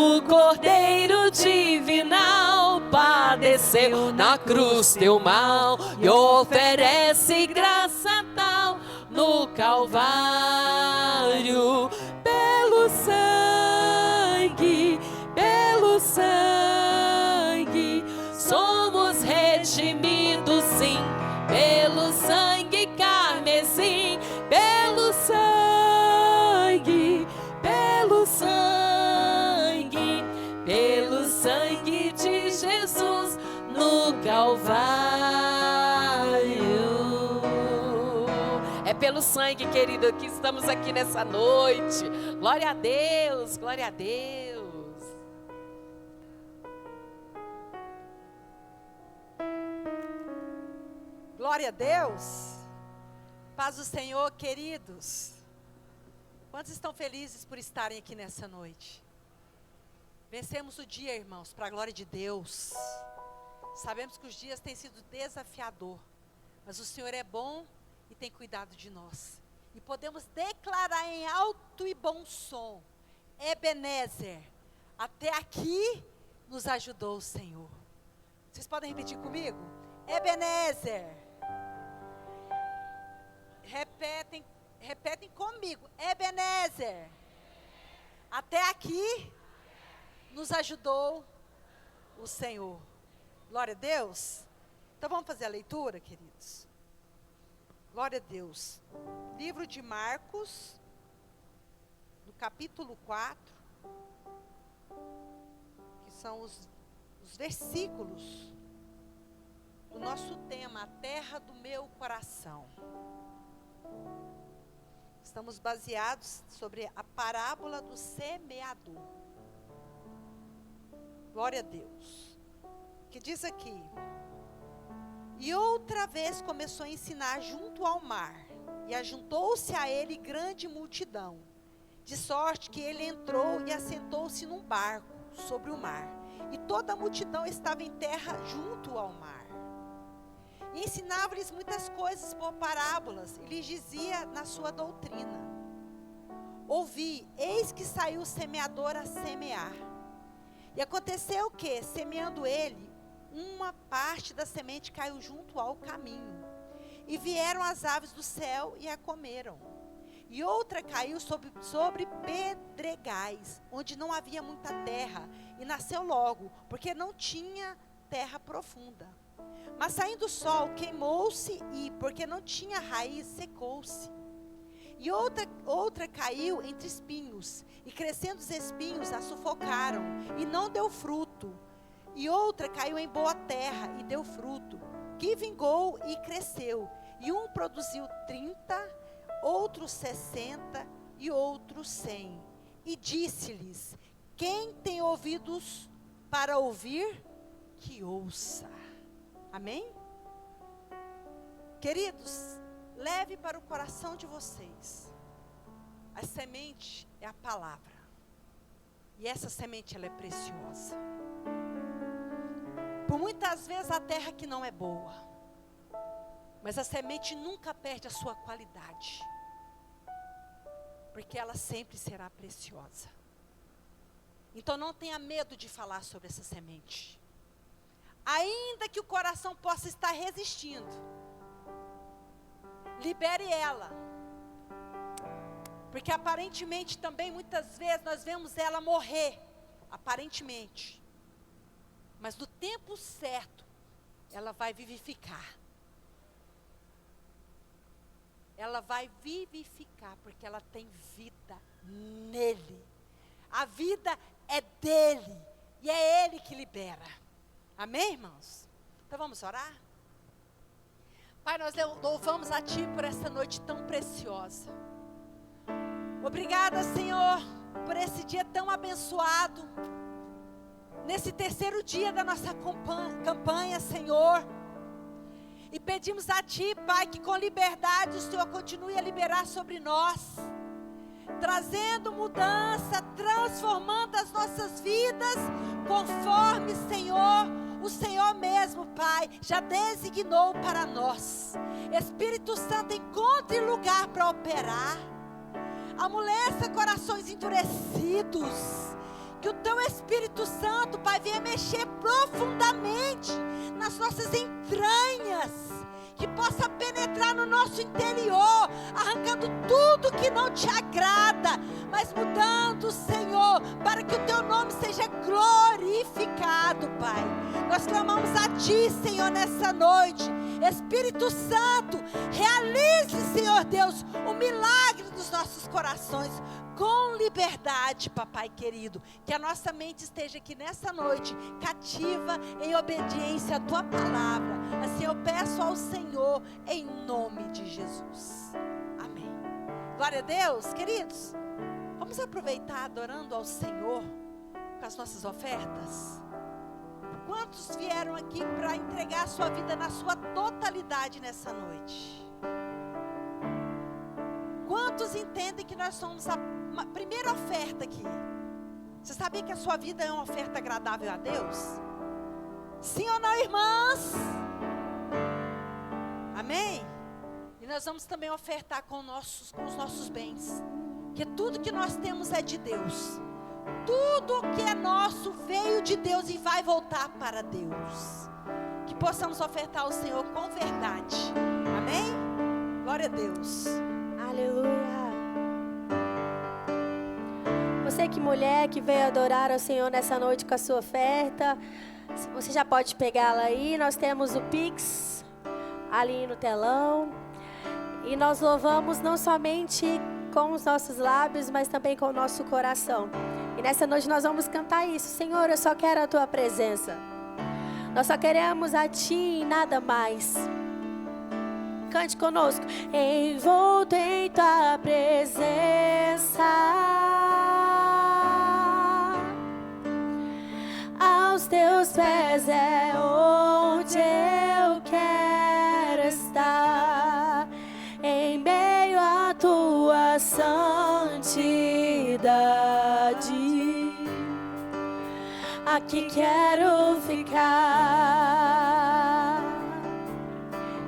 O Cordeiro divinal padeceu na cruz teu mal e oferece graça tal no Calvário. Pelo sangue, somos redimidos sim, pelo sangue carmesim, pelo sangue de Jesus no Calvário. É pelo sangue, querido, que estamos aqui nessa noite. Glória a Deus, glória a Deus. Glória a Deus. Paz do Senhor, queridos. Quantos estão felizes por estarem aqui nessa noite? Vencemos o dia, irmãos, para a glória de Deus. Sabemos que os dias têm sido desafiador, mas o Senhor é bom e tem cuidado de nós. E podemos declarar em alto e bom som: Ebenezer, até aqui nos ajudou o Senhor. Vocês podem repetir comigo? Ebenezer. Repetem comigo. Ebenezer, até aqui nos ajudou o Senhor. Glória a Deus. Então vamos fazer a leitura, queridos. Glória a Deus. Livro de Marcos, no capítulo 4, que são os versículos do nosso tema, a terra do meu coração. Estamos baseados sobre a parábola do semeador. Glória a Deus. Que diz aqui: e outra vez começou a ensinar junto ao mar, e ajuntou-se a ele grande multidão, de sorte que ele entrou e assentou-se num barco sobre o mar, e toda a multidão estava em terra junto ao mar. E ensinava-lhes muitas coisas por parábolas, e lhes dizia na sua doutrina: ouvi, eis que saiu o semeador a semear. E aconteceu que, semeando ele, uma parte da semente caiu junto ao caminho, e vieram as aves do céu e a comeram. E outra caiu sobre pedregais, onde não havia muita terra, e nasceu logo, porque não tinha terra profunda. Mas saindo o sol, queimou-se, e porque não tinha raiz, secou-se. E outra caiu entre espinhos, e crescendo os espinhos a sufocaram, e não deu fruto. E outra caiu em boa terra, e deu fruto, que vingou e cresceu. E um produziu 30, outro 60, e outro 100. E disse-lhes: quem tem ouvidos para ouvir, que ouça. Amém? Queridos, leve para o coração de vocês. A semente é a palavra. E essa semente, ela é preciosa. Por muitas vezes a terra que não é boa, mas a semente nunca perde a sua qualidade, porque ela sempre será preciosa. Então não tenha medo de falar sobre essa semente. Ainda que o coração possa estar resistindo, libere ela. Porque aparentemente também muitas vezes nós vemos ela morrer, aparentemente. Mas no tempo certo, ela vai vivificar. Ela vai vivificar, porque ela tem vida nele. A vida é dele, e é ele que libera. Amém, irmãos? Então vamos orar? Pai, nós louvamos a Ti por essa noite tão preciosa. Obrigada, Senhor, por esse dia tão abençoado. Nesse terceiro dia da nossa campanha, Senhor. E pedimos a Ti, Pai, que com liberdade o Senhor continue a liberar sobre nós, trazendo mudança, transformando as nossas vidas, conforme, Senhor, o Senhor mesmo, Pai, já designou para nós. Espírito Santo, encontre lugar para operar. Amoleça corações endurecidos, Que o Teu Espírito Santo, Pai, venha mexer profundamente nas nossas entranhas. Que possa penetrar no nosso interior, arrancando tudo que não Te agrada, mas mudando, Senhor, para que o Teu nome seja glorificado, Pai. Nós clamamos a Ti, Senhor, nessa noite. Espírito Santo, realize, Senhor Deus, o milagre dos nossos corações, com liberdade, papai querido. Que a nossa mente esteja aqui nessa noite, cativa em obediência à Tua palavra. Assim eu peço ao Senhor, em nome de Jesus. Amém. Glória a Deus, queridos. Vamos aproveitar adorando ao Senhor com as nossas ofertas? Quantos vieram aqui para entregar a sua vida na sua totalidade nessa noite? Quantos entendem que nós somos a primeira oferta aqui? Você sabia que a sua vida é uma oferta agradável a Deus? Sim ou não, irmãs? Amém? E nós vamos também ofertar com os nossos bens. Porque tudo que nós temos é de Deus. Tudo que é nosso veio de Deus e vai voltar para Deus. Que possamos ofertar ao Senhor com verdade. Amém? Glória a Deus. Aleluia. Você que mulher que veio adorar ao Senhor nessa noite com a sua oferta, você já pode pegá-la aí. Nós temos o Pix ali no telão. E nós louvamos não somente com os nossos lábios, mas também com o nosso coração. E nessa noite nós vamos cantar isso. Senhor, eu só quero a Tua presença. Nós só queremos a Ti e nada mais. Cante conosco. Envolto em Tua presença, aos Teus pés é onde eu quero estar, em meio à Tua santidade. Aqui quero ficar.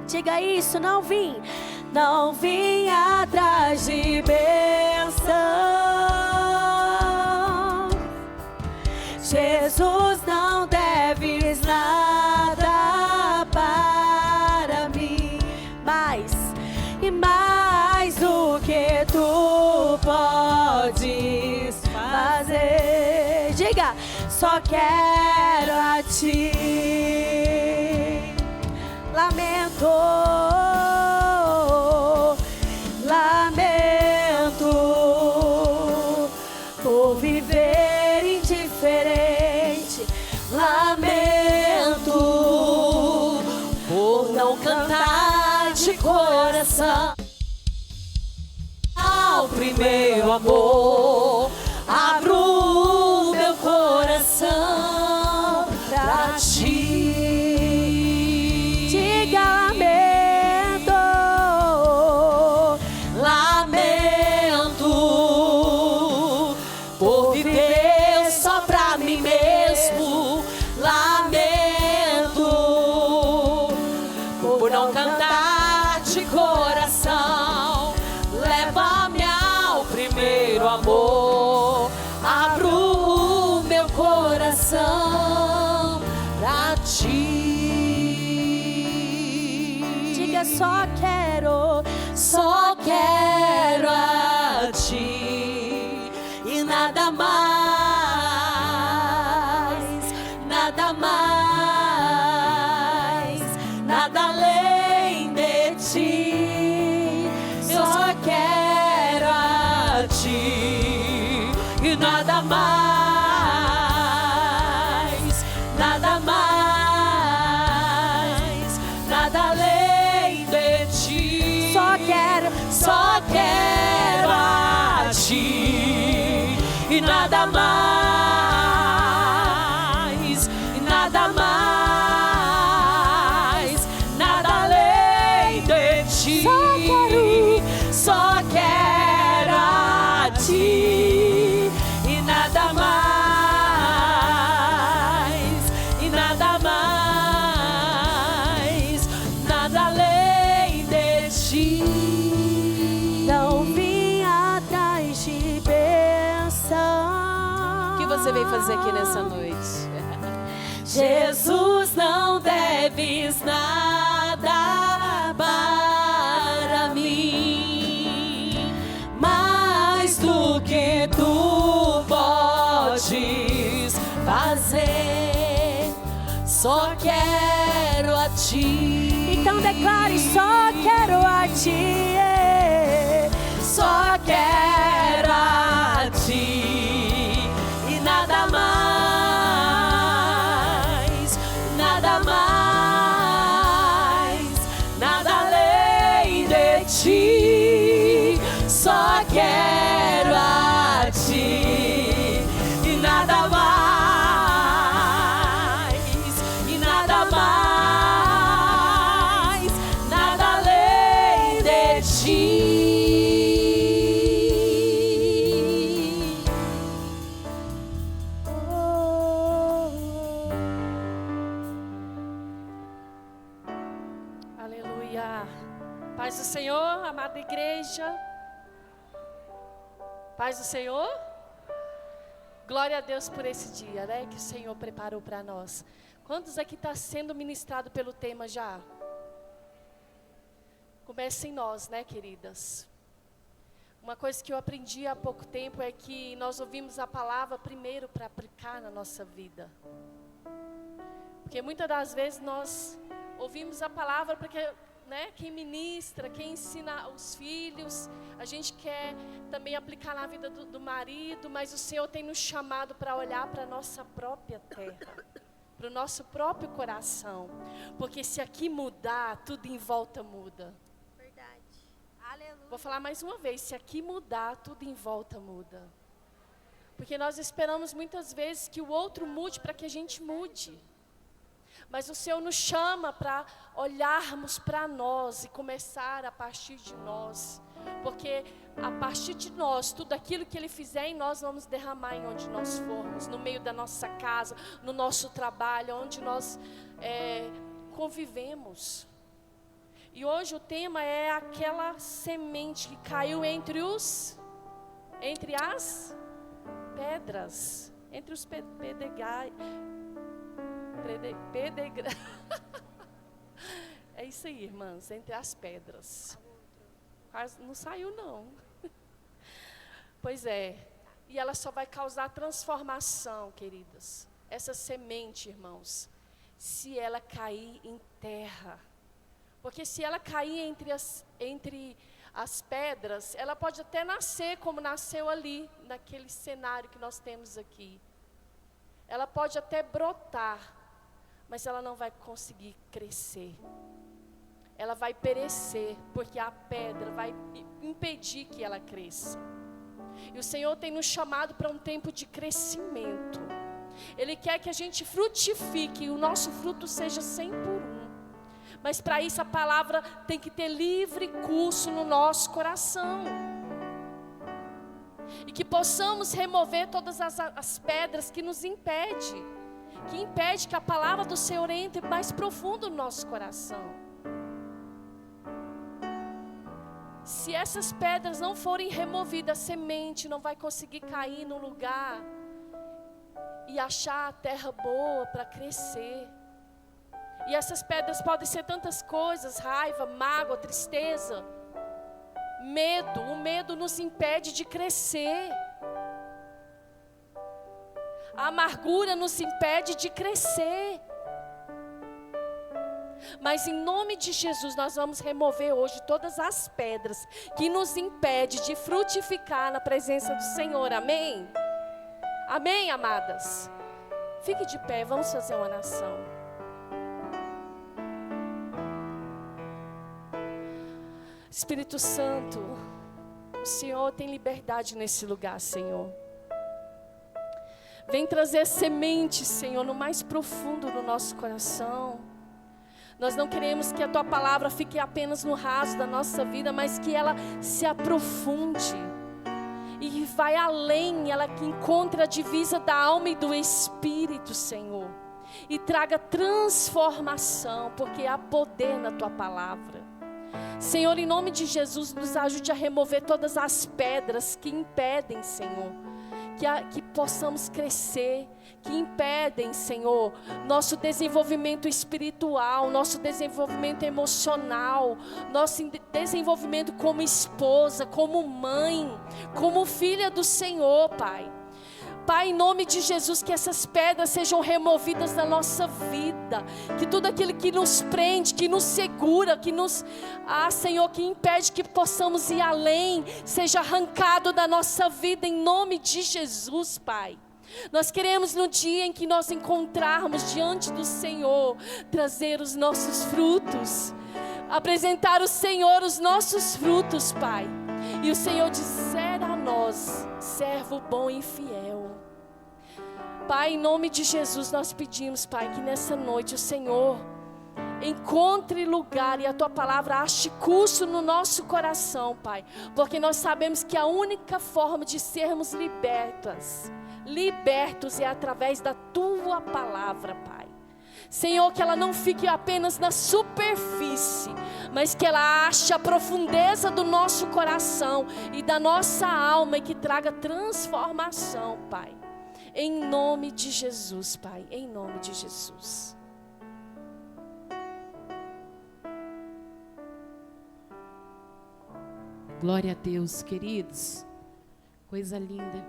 Diga isso, não vim atrás de bênção. Jesus, não deves nada para mim, mais e mais do que Tu podes fazer. Diga, só quero a Ti. Lamento por viver indiferente. Lamento por não cantar de coração ao primeiro amor. Abro o meu coração pra Ti. Lamento por viver só pra mim mesmo. Lamento por não cantar de coração. Leva-me ao primeiro amor. Abro o meu coração pra Ti. Diga, só quero a Ti e nada mais, nada mais, nada além de Ti. Só quero a Ti e nada mais, nada mais, nada além de Ti. Só quero a Ti e nada mais, nada mais. você veio fazer aqui nessa noite? Jesus, não deves nada para mim, mais do que tu podes fazer, só quero a ti. Então declare: só quero a ti, só quero a ti e nada mais, nada mais, nada além de ti. Só quero a ti e nada mais, e nada mais, nada além de ti. Aleluia. Paz do Senhor, amada igreja. Paz do Senhor. Glória a Deus por esse dia, né, que o Senhor preparou para nós. Quantos aqui está sendo ministrado pelo tema já? Começa em nós, né, queridas? Uma coisa que eu aprendi há pouco tempo é que nós ouvimos a palavra primeiro para aplicar na nossa vida. Porque muitas das vezes nós ouvimos a palavra porque, né, quem ministra, quem ensina os filhos, a gente quer também aplicar na vida do marido, mas o Senhor tem nos chamado para olhar para a nossa própria terra, para o nosso próprio coração. Porque se aqui mudar, tudo em volta muda. Verdade. Aleluia. Vou falar mais uma vez: se aqui mudar, tudo em volta muda. Porque nós esperamos muitas vezes que o outro mude para que a gente mude. Mas o Senhor nos chama para olharmos para nós e começar a partir de nós. Porque a partir de nós, tudo aquilo que Ele fizer em nós, vamos derramar em onde nós formos. No meio da nossa casa, no nosso trabalho, onde nós convivemos. E hoje o tema é aquela semente que caiu entre as pedras, entre os pedregais. É isso aí, irmãs, entre as pedras. Quase não saiu, não. Pois é. E ela só vai causar transformação, queridas. Essa semente, irmãos, se ela cair em terra. Porque se ela cair entre as pedras, ela pode até nascer como nasceu ali, naquele cenário que nós temos aqui. Ela pode até brotar, mas ela não vai conseguir crescer. Ela vai perecer, porque a pedra vai impedir que ela cresça. E o Senhor tem nos chamado para um tempo de crescimento. Ele quer que a gente frutifique, e o nosso fruto seja 100 por 1. Mas para isso a palavra tem que ter livre curso no nosso coração. E que possamos remover todas as pedras que nos impedem. Que impede que a palavra do Senhor entre mais profundo no nosso coração. Se essas pedras não forem removidas, a semente não vai conseguir cair no lugar e achar a terra boa para crescer. E essas pedras podem ser tantas coisas: raiva, mágoa, tristeza, medo. O medo nos impede de crescer. A amargura nos impede de crescer. Mas em nome de Jesus nós vamos remover hoje todas as pedras que nos impedem de frutificar na presença do Senhor. Amém? Amém, amadas? Fique de pé, vamos fazer uma oração. Espírito Santo, o Senhor tem liberdade nesse lugar, Senhor. Vem trazer semente, Senhor, no mais profundo do nosso coração. Nós não queremos que a Tua palavra fique apenas no raso da nossa vida, mas que ela se aprofunde e vai além, ela que encontre a divisa da alma e do Espírito, Senhor, e traga transformação, porque há poder na Tua palavra. Senhor, em nome de Jesus, nos ajude a remover todas as pedras que impedem, Senhor, que possamos crescer, que impedem, Senhor, nosso desenvolvimento espiritual, nosso desenvolvimento emocional, nosso desenvolvimento como esposa, como mãe, como filha do Senhor, Pai. Pai, em nome de Jesus, que essas pedras sejam removidas da nossa vida, que tudo aquilo que nos prende, que nos segura, que nos, Senhor, que impede que possamos ir além, seja arrancado da nossa vida, em nome de Jesus, Pai. Nós queremos, no dia em que nós encontrarmos diante do Senhor, trazer os nossos frutos, apresentar ao Senhor os nossos frutos, Pai, e o Senhor dizer a nós: servo bom e fiel. Pai, em nome de Jesus, nós pedimos, Pai, que nessa noite o Senhor encontre lugar e a Tua palavra ache curso no nosso coração, Pai, porque nós sabemos que a única forma de sermos libertos é através da Tua palavra, Pai. Senhor, que ela não fique apenas na superfície, mas que ela ache a profundeza do nosso coração e da nossa alma e que traga transformação, Pai. Em nome de Jesus, Pai, em nome de Jesus. Glória a Deus, queridos. Coisa linda.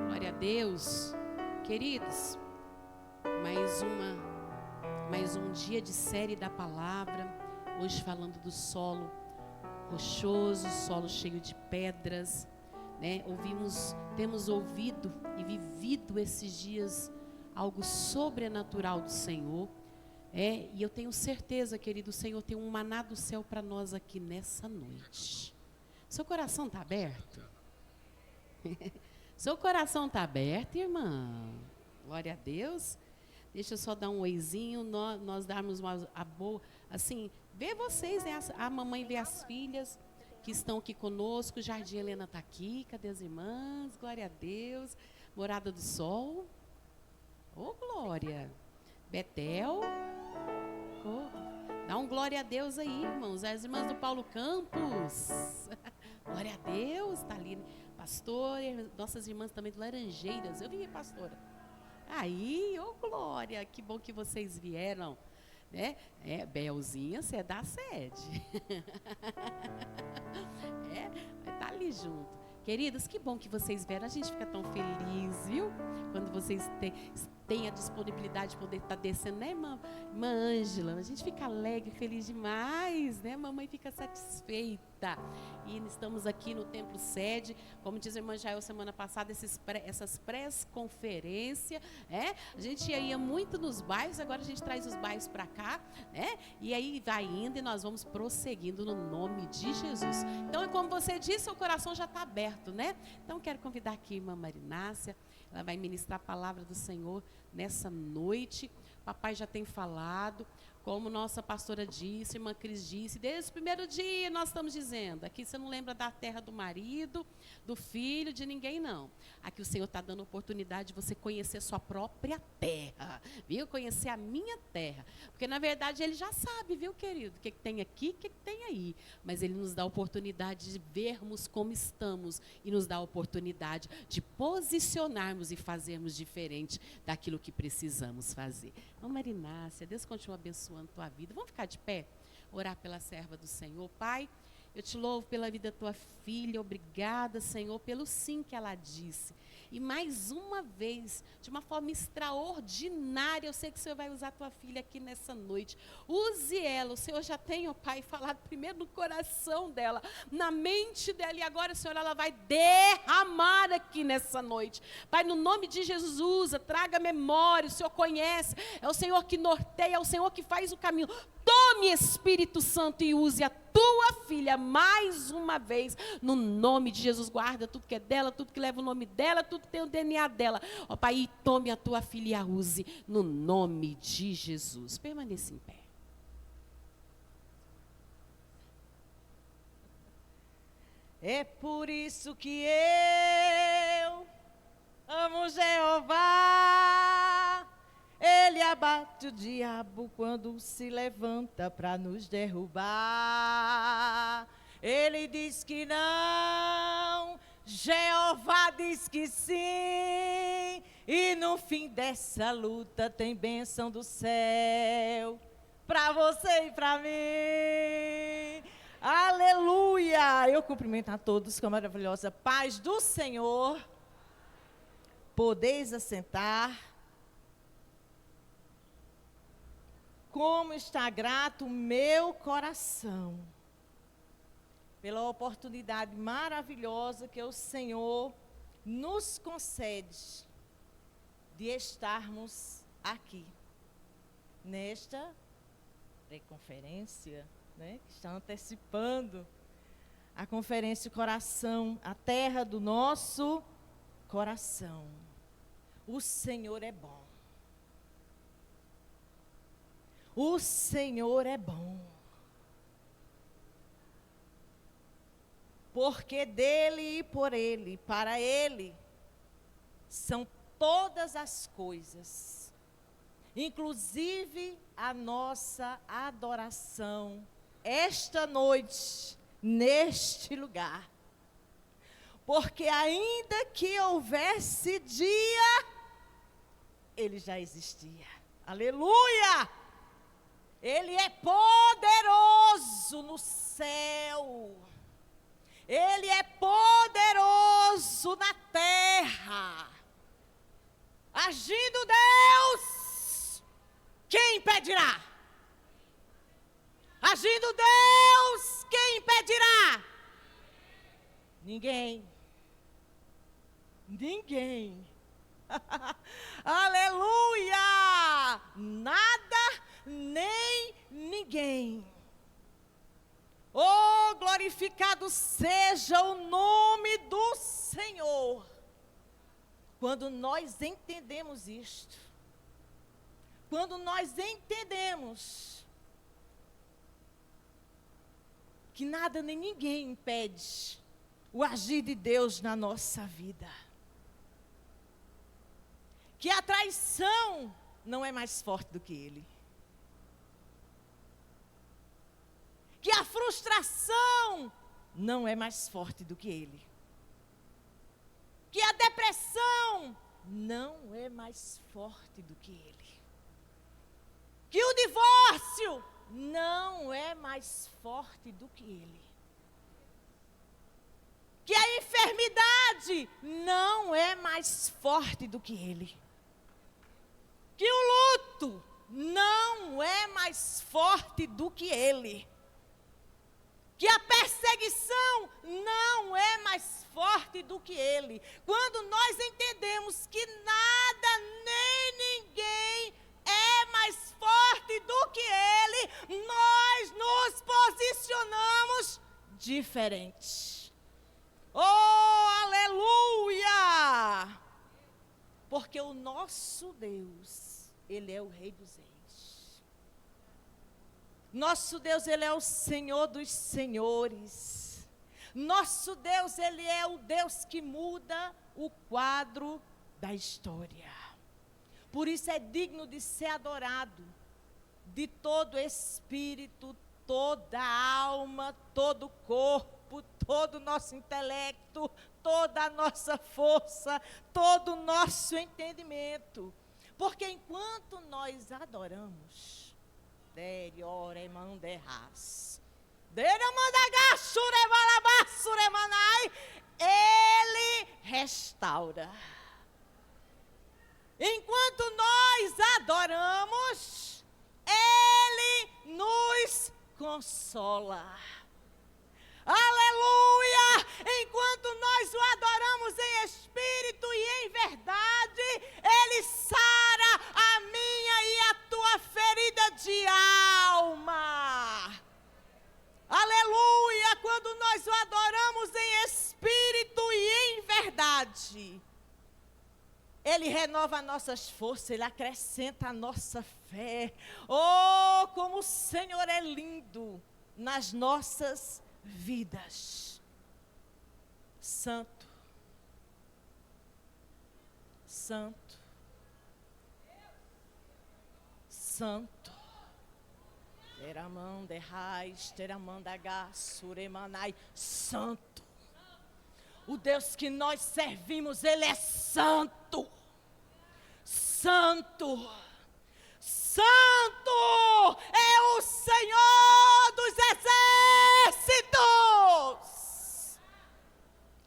Glória a Deus. Queridos, mais um dia de série da palavra. Hoje falando do solo rochoso, solo cheio de pedras, né? Temos ouvido e vivido esses dias algo sobrenatural do Senhor, e eu tenho certeza, querido, o Senhor tem um maná do céu para nós aqui nessa noite. Seu coração está aberto? Seu coração está aberto, irmã? Glória a Deus. Deixa eu só dar um oizinho, nós darmos a boa, assim, ver vocês, né? A mamãe vê as filhas que estão aqui conosco. Jardim Helena está aqui, cadê as irmãs? Glória a Deus. Morada do Sol. Ô, glória. Betel. Dá um glória a Deus aí, irmãos. As irmãs do Paulo Campos. Glória a Deus. Está ali, pastor. Nossas irmãs também do Laranjeiras. Eu vim, pastora. Aí, ô, glória. Que bom que vocês vieram. Né? Belzinha, você é da sede. Vai estar ali junto. Queridos, que bom que vocês vieram. A gente fica tão feliz, viu? Quando vocês têm a disponibilidade de poder estar descendo, né, irmã Ângela? A gente fica alegre, feliz demais, né? Mamãe fica satisfeita. E estamos aqui no Templo Sede, como diz a irmã Jael semana passada, essas pré-conferências, a gente ia muito nos bairros, agora a gente traz os bairros para cá, né? E aí vai indo e nós vamos prosseguindo no nome de Jesus. Então, é como você disse, seu coração já está aberto, né? Então, quero convidar aqui a irmã Marinácia, ela vai ministrar a palavra do Senhor nessa noite. Papai já tem falado, como nossa pastora disse, irmã Cris disse, desde o primeiro dia nós estamos dizendo, aqui você não lembra da terra do marido, do filho, de ninguém não. Aqui o Senhor está dando oportunidade de você conhecer sua própria terra, viu? Conhecer a minha terra, porque na verdade Ele já sabe, viu, querido, o que tem aqui, o que tem aí, mas Ele nos dá a oportunidade de vermos como estamos e nos dá a oportunidade de posicionarmos e fazermos diferente daquilo que precisamos fazer. Então, Marinácia, Deus continua abençoando a tua vida. Vamos ficar de pé? Orar pela serva do Senhor. Pai, eu te louvo pela vida da tua filha. Obrigada, Senhor, pelo sim que ela disse. E mais uma vez, de uma forma extraordinária, eu sei que o Senhor vai usar a tua filha aqui nessa noite. Use ela. O Senhor já tem, ó Pai, falado primeiro no coração dela, na mente dela. E agora, Senhor, ela vai derramar aqui nessa noite. Pai, no nome de Jesus, usa, traga memória. O Senhor conhece. É o Senhor que norteia, é o Senhor que faz o caminho. Tome, Espírito Santo, e use a tua filha mais uma vez, no nome de Jesus. Guarda tudo que é dela, tudo que leva o nome dela, tudo que tem o DNA dela. Ó Pai, e tome a tua filha e a use, no nome de Jesus. Permaneça em pé. É por isso que eu amo Jeová, Ele abalou bate o diabo quando se levanta para nos derrubar. Ele diz que não, Jeová diz que sim. E no fim dessa luta tem bênção do céu para você e para mim. Aleluia! Eu cumprimento a todos com a maravilhosa paz do Senhor. Podeis assentar. Como está grato o meu coração pela oportunidade maravilhosa que o Senhor nos concede de estarmos aqui, nesta pré-conferência, né, que está antecipando a conferência Coração, a terra do nosso coração. O Senhor é bom. O Senhor é bom. Porque dele e por ele, para ele, são todas as coisas, inclusive a nossa adoração, esta noite, neste lugar. Porque ainda que houvesse dia, ele já existia. Aleluia! Ele é poderoso no céu. Ele é poderoso na terra. Agindo Deus, quem impedirá? Agindo Deus, quem impedirá? Ninguém. Ninguém. Aleluia! Nada nem ninguém. Oh, glorificado seja o nome do Senhor. Quando nós entendemos isto, quando nós entendemos que nada nem ninguém impede o agir de Deus na nossa vida, que a traição não é mais forte do que Ele, que a frustração não é mais forte do que Ele, que a depressão não é mais forte do que Ele, que o divórcio não é mais forte do que Ele, que a enfermidade não é mais forte do que Ele, que o luto não é mais forte do que Ele, que a perseguição não é mais forte do que Ele. Quando nós entendemos que nada nem ninguém é mais forte do que Ele, nós nos posicionamos diferente. Oh, aleluia! Porque o nosso Deus, Ele é o Rei dos Reis. Nosso Deus, Ele é o Senhor dos senhores. Nosso Deus, Ele é o Deus que muda o quadro da história. Por isso é digno de ser adorado de todo espírito, toda alma, todo corpo, todo o nosso intelecto, toda a nossa força, todo o nosso entendimento. Porque enquanto nós adoramos, Ele restaura. Enquanto nós adoramos, Ele nos consola. Aleluia! Enquanto nós o adoramos em espírito e em verdade, Ele sara a minha e a tua ferida de alma. Aleluia! Quando nós o adoramos em espírito e em verdade, Ele renova nossas forças, Ele acrescenta a nossa fé. Oh, como o Senhor é lindo nas nossas vidas. Santo, Santo, santo. Teramão de raiz, teramão da suremanai, santo. O Deus que nós servimos, Ele é santo. Santo. Santo é o Senhor dos exércitos.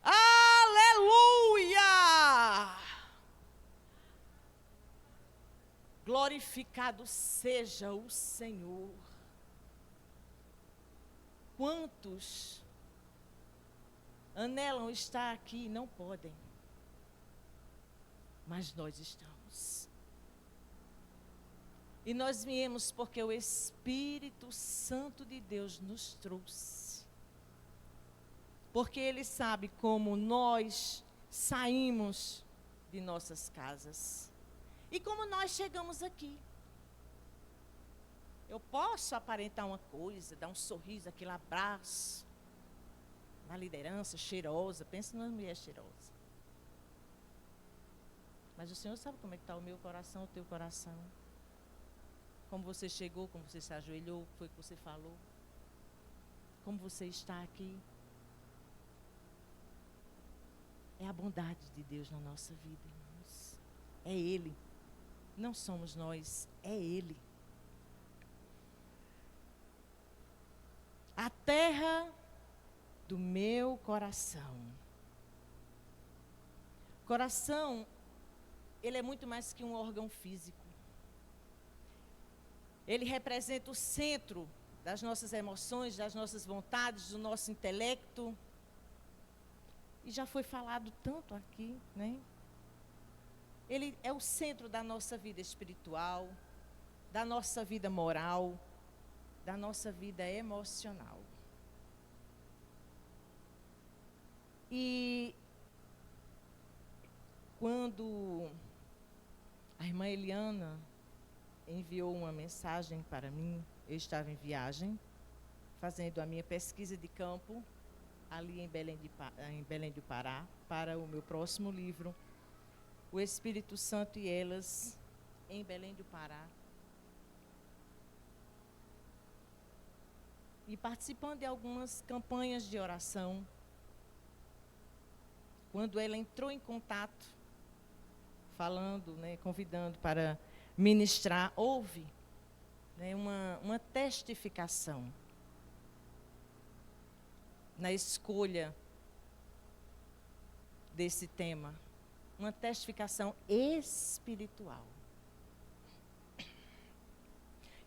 Aleluia. Glorificado seja o Senhor. Quantos anelam estar aqui e não podem, mas nós estamos. E nós viemos porque o Espírito Santo de Deus nos trouxe. Porque Ele sabe como nós saímos de nossas casas. E como nós chegamos aqui. Eu posso aparentar uma coisa, dar um sorriso, aquele abraço. Na liderança, cheirosa. Pensa numa mulher cheirosa. Mas o Senhor sabe como é que está o meu coração, o teu coração. Como você chegou, como você se ajoelhou, o que foi que você falou. Como você está aqui. É a bondade de Deus na nossa vida, irmãos. É Ele. Não somos nós, é Ele. A terra do meu coração. Coração, ele é muito mais que um órgão físico. Ele representa o centro das nossas emoções, das nossas vontades, do nosso intelecto. E já foi falado tanto aqui, né? Ele é o centro da nossa vida espiritual, da nossa vida moral, da nossa vida emocional. E quando a irmã Eliana enviou uma mensagem para mim, eu estava em viagem, fazendo a minha pesquisa de campo, ali em Belém do Pará, para o meu próximo livro, O Espírito Santo e Elas, em Belém do Pará. E participando de algumas campanhas de oração, quando ela entrou em contato, falando, né, convidando para ministrar, houve, né, uma testificação na escolha desse tema, uma testificação espiritual.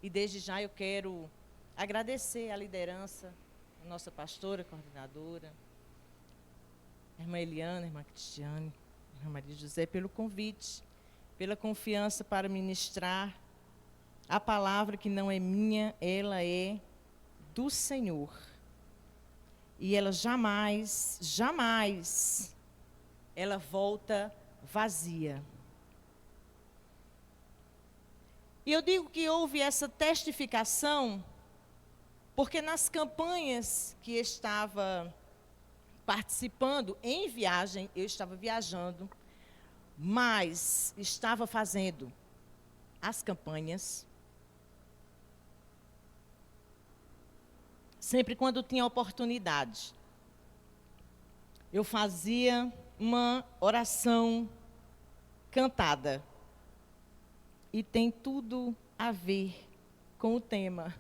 E desde já eu quero agradecer a liderança, a nossa pastora, coordenadora, a irmã Eliana, a irmã Cristiane, a irmã Maria José, pelo convite, pela confiança para ministrar a palavra que não é minha, ela é do Senhor. E ela jamais, jamais, ela volta vazia. E eu digo que houve essa testificação, porque nas campanhas que estava participando, em viagem, eu estava viajando, mas estava fazendo as campanhas. Sempre quando tinha oportunidade, eu fazia uma oração cantada. E tem tudo a ver com o tema.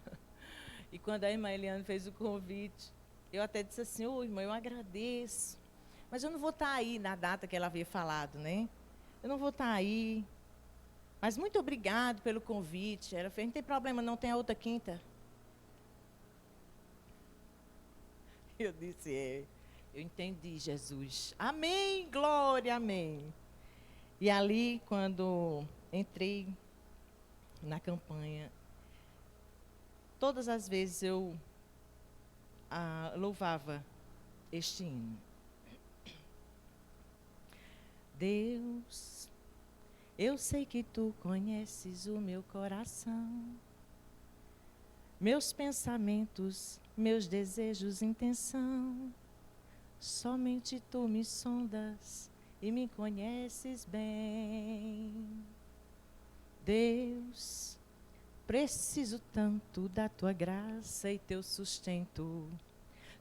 E quando a irmã Eliane fez o convite, eu até disse assim, irmã, eu agradeço, mas eu não vou estar aí na data que ela havia falado, né? Eu não vou estar aí, mas muito obrigado pelo convite. Ela fez, não tem problema, não, tem a outra quinta. Eu disse, eu entendi, Jesus. Amém, glória, amém. E ali, quando entrei na campanha, todas as vezes eu louvava este hino. Deus, eu sei que tu conheces o meu coração, meus pensamentos, meus desejos, intenção. Somente tu me sondas e me conheces bem. Deus, preciso tanto da tua graça e teu sustento.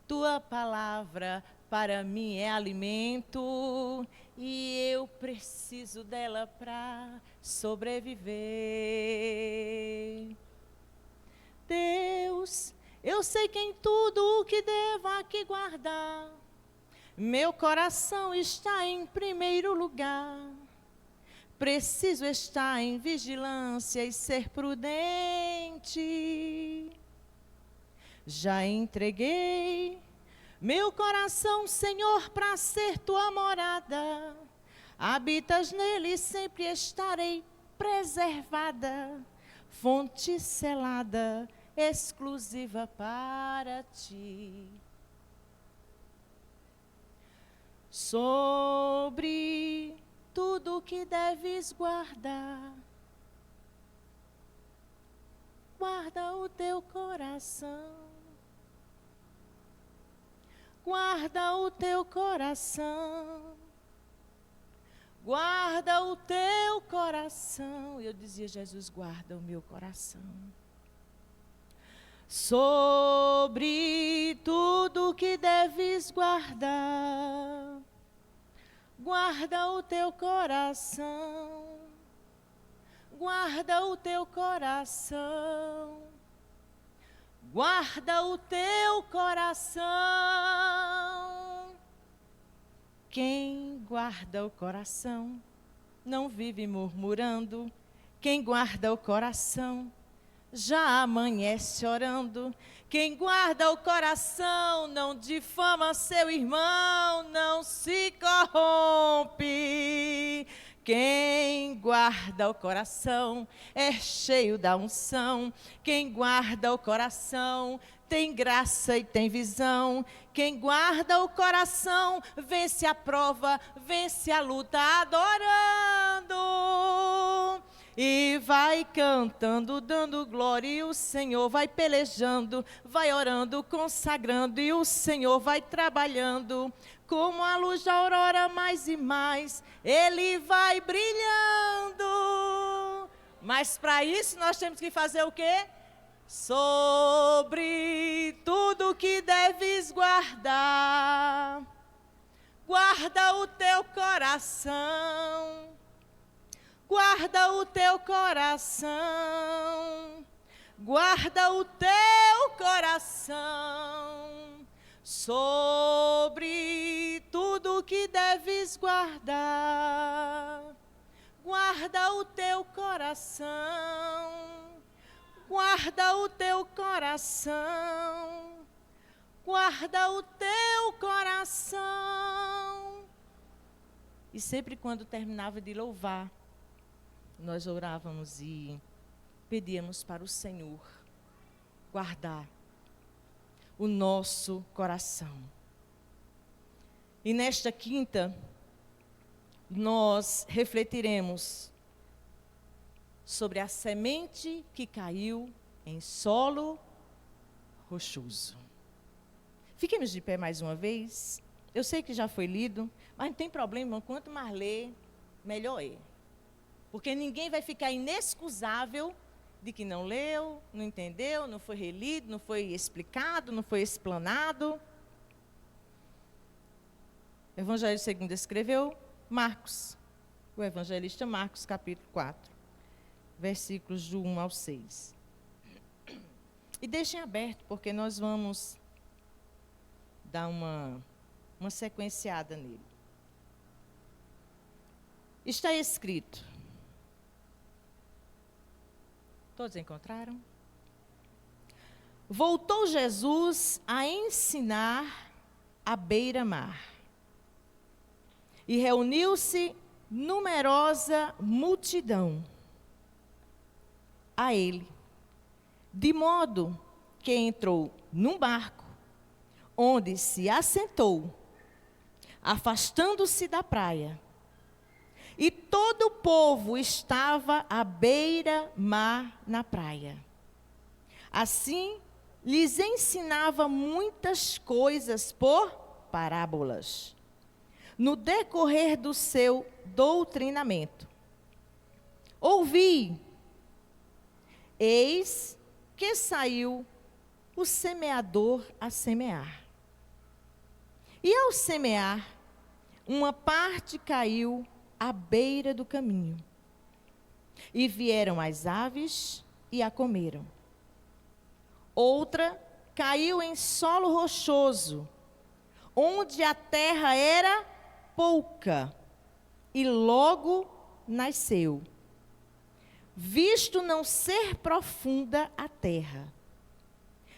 Tua palavra para mim é alimento e eu preciso dela para sobreviver. Deus, eu sei que em tudo o que devo aqui guardar, meu coração está em primeiro lugar. Preciso estar em vigilância e ser prudente. Já entreguei meu coração, Senhor, para ser tua morada. Habitas nele e sempre estarei preservada. Fonte selada, exclusiva para ti. Sobre tudo que deves guardar, guarda o teu coração. Guarda o teu coração. Guarda o teu coração. Eu dizia, Jesus, guarda o meu coração. Sobre tudo que deves guardar, guarda o teu coração. Guarda o teu coração. Guarda o teu coração. Quem guarda o coração não vive murmurando. Quem guarda o coração já amanhece orando. Quem guarda o coração não difama seu irmão, não se corrompe. Quem guarda o coração é cheio da unção. Quem guarda o coração tem graça e tem visão. Quem guarda o coração vence a prova, vence a luta adorando. E vai cantando, dando glória, e o Senhor vai pelejando, vai orando, consagrando, e o Senhor vai trabalhando. Como a luz da aurora, mais e mais, Ele vai brilhando. Mas para isso nós temos que fazer o quê? Sobre tudo que deves guardar, guarda o teu coração. Guarda o teu coração. Guarda o teu coração. Sobre tudo que deves guardar, guarda o teu coração. Guarda o teu coração. Guarda o teu coração. E sempre quando terminava de louvar, nós orávamos e pedíamos para o Senhor guardar o nosso coração. E nesta quinta, nós refletiremos sobre a semente que caiu em solo rochoso. Fiquemos de pé mais uma vez. Eu sei que já foi lido, mas não tem problema, quanto mais ler, melhor é. Porque ninguém vai ficar inexcusável de que não leu, não entendeu, não foi relido, não foi explicado, não foi explanado. O Evangelho segundo escreveu Marcos, o evangelista Marcos, capítulo 4, versículos do 1 ao 6. E deixem aberto, porque nós vamos dar uma sequenciada nele. Está escrito. Todos encontraram? Voltou Jesus a ensinar à beira-mar. E reuniu-se numerosa multidão a ele, de modo que entrou num barco, onde se assentou, afastando-se da praia. E todo o povo estava à beira-mar na praia. Assim, lhes ensinava muitas coisas por parábolas, no decorrer do seu doutrinamento. Ouvi, Eis que saiu o semeador a semear. E ao semear, uma parte caiu à beira do caminho. E vieram as aves e a comeram. Outra caiu em solo rochoso, onde a terra era pouca, e logo nasceu, visto não ser profunda a terra.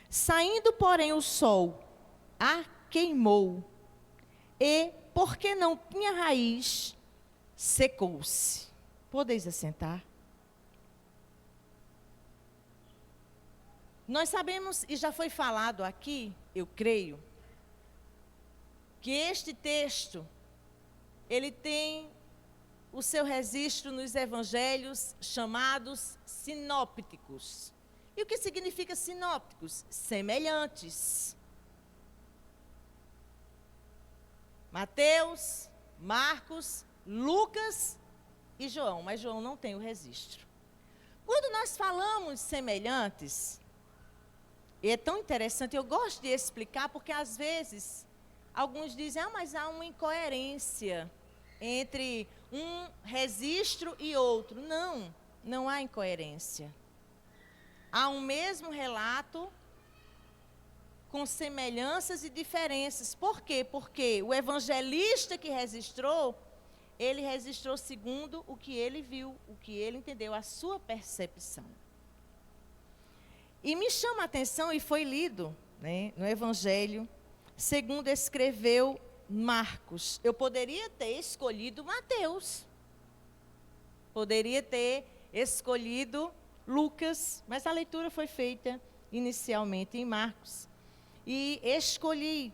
Saindo, porém, o sol, a queimou, e, porque não tinha raiz, secou-se. Podeis assentar? Nós sabemos, e já foi falado aqui, eu creio, que este texto, ele tem o seu registro nos evangelhos chamados sinópticos. E o que significa sinópticos? Semelhantes. Mateus, Marcos, Lucas e João, mas João não tem o registro. Quando nós falamos semelhantes, e é tão interessante, eu gosto de explicar, porque às vezes alguns dizem, mas há uma incoerência entre um registro e outro. Não, não há incoerência. Há um mesmo relato com semelhanças e diferenças. Por quê? Porque o evangelista que registrou, ele registrou segundo o que ele viu, o que ele entendeu, a sua percepção. E me chama a atenção, e foi lido, né, no evangelho, segundo escreveu Marcos. Eu poderia ter escolhido Mateus. Poderia ter escolhido Lucas, mas a leitura foi feita inicialmente em Marcos. E escolhi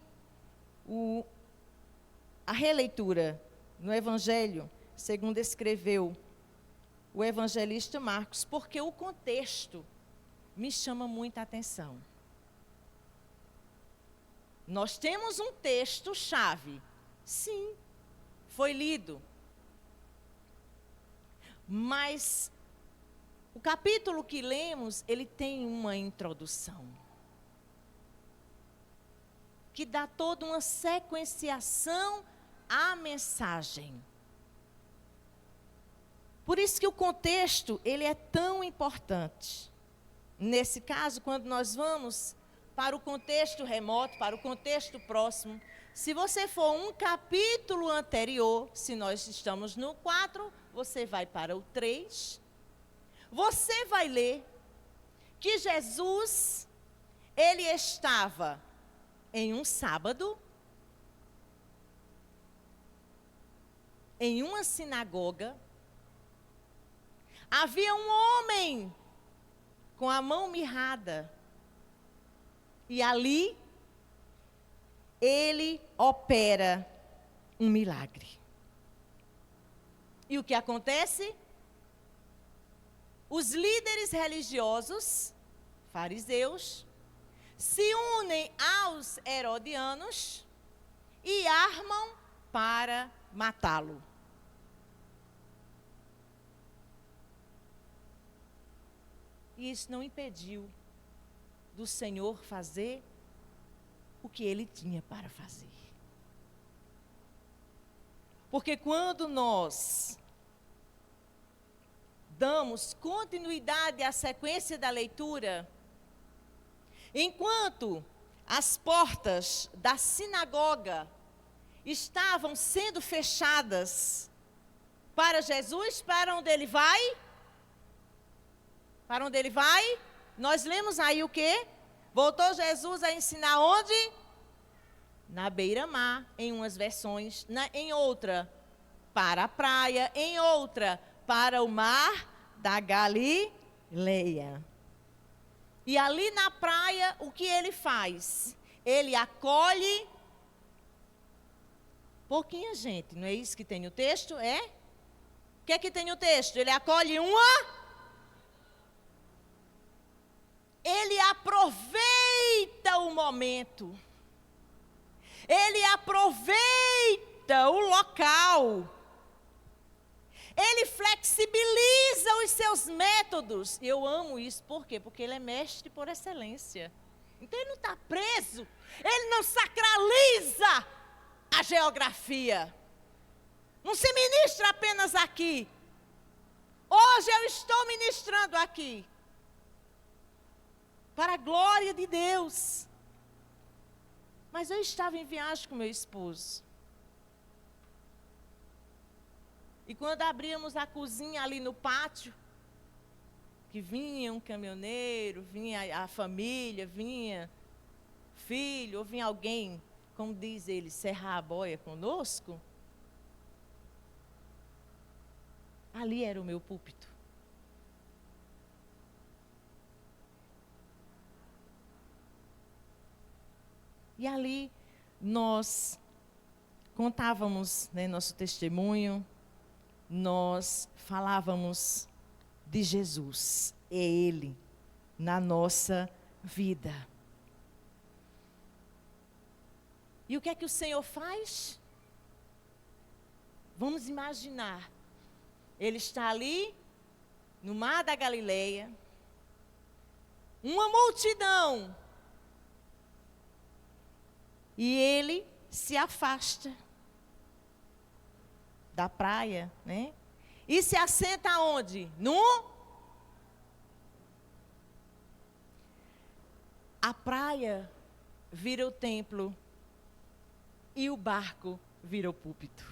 a releitura no Evangelho, segundo escreveu o evangelista Marcos, porque o contexto me chama muita atenção. Nós temos um texto-chave. Sim, foi lido. Mas o capítulo que lemos, ele tem uma introdução, que dá toda uma sequenciação à mensagem. Por isso que o contexto, ele é tão importante. Nesse caso, quando nós vamos para o contexto remoto, para o contexto próximo, se você for um capítulo anterior, se nós estamos no 4, você vai para o 3, você vai ler que Jesus, ele estava em um sábado, em uma sinagoga, havia um homem com a mão mirrada, e ali ele opera um milagre. E o que acontece? Os líderes religiosos, fariseus, se unem aos herodianos e armam para matá-lo. E isso não impediu do Senhor fazer o que ele tinha para fazer. Porque quando nós damos continuidade à sequência da leitura, enquanto as portas da sinagoga estavam sendo fechadas para Jesus, para onde ele vai? Para onde ele vai? Nós lemos aí o quê? Voltou Jesus a ensinar onde? Na beira-mar, em umas versões. Em outra, para a praia. Em outra, para o mar da Galileia. E ali na praia, o que ele faz? Ele acolhe pouquinha gente. Não é isso que tem no texto? É? O que é que tem no texto? Ele acolhe uma... Ele aproveita o momento. Ele aproveita o local. ele flexibiliza os seus métodos. Eu amo isso, por quê? Porque ele é mestre por excelência. Então ele não está preso, ele não sacraliza a geografia. Não se ministra apenas aqui. Hoje eu estou ministrando aqui. Para a glória de Deus. Mas eu estava em viagem com meu esposo. E quando abríamos a cozinha ali no pátio, que vinha um caminhoneiro, vinha a família, vinha filho, ou vinha alguém, como diz ele, serrar a boia conosco, ali era o meu púlpito. E ali nós contávamos, né, nosso testemunho, nós falávamos de Jesus, é Ele na nossa vida. E o que é que o Senhor faz? Vamos imaginar, Ele está ali, no mar da Galileia, uma multidão, e Ele se afasta da praia, né? E se assenta aonde? A praia vira o templo e o barco vira o púlpito.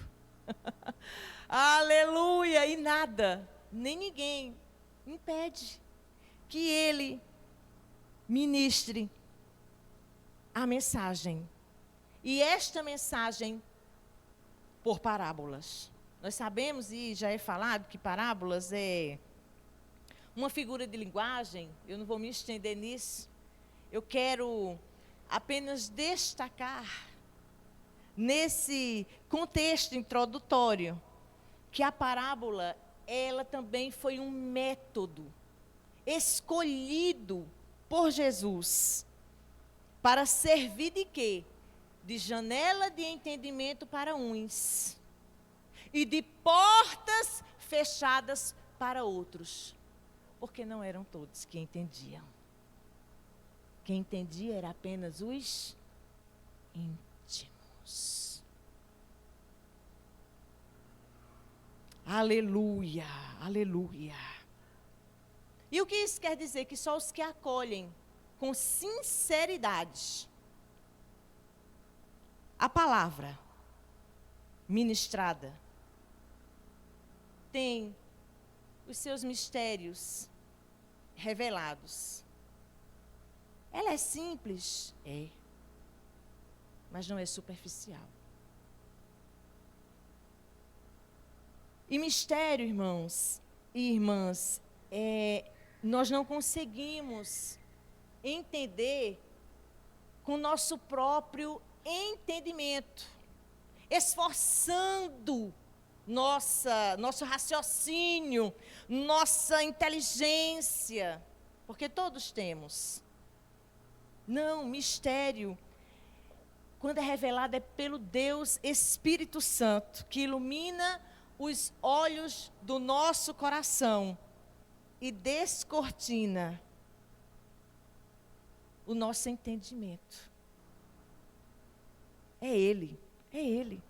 Aleluia! E nada, nem ninguém impede que ele ministre a mensagem. E esta mensagem por parábolas. Nós sabemos, e já é falado, que parábolas é uma figura de linguagem. Eu não vou me estender nisso. Eu quero apenas destacar, nesse contexto introdutório, que a parábola, ela também foi um método escolhido por Jesus para servir de quê? De janela de entendimento para uns e de portas fechadas para outros, porque não eram todos que entendiam. Quem entendia era apenas os íntimos. Aleluia, aleluia. E o que isso quer dizer? Que só os que acolhem com sinceridade a palavra ministrada tem os seus mistérios revelados. Ela é simples? É. Mas não é superficial. E mistério, irmãos e irmãs, nós não conseguimos entender com nosso próprio entendimento, esforçando nosso raciocínio, nossa inteligência, porque todos temos. Não, mistério, quando é revelado, é pelo Deus Espírito Santo, que ilumina os olhos do nosso coração e descortina o nosso entendimento. É Ele, é Ele.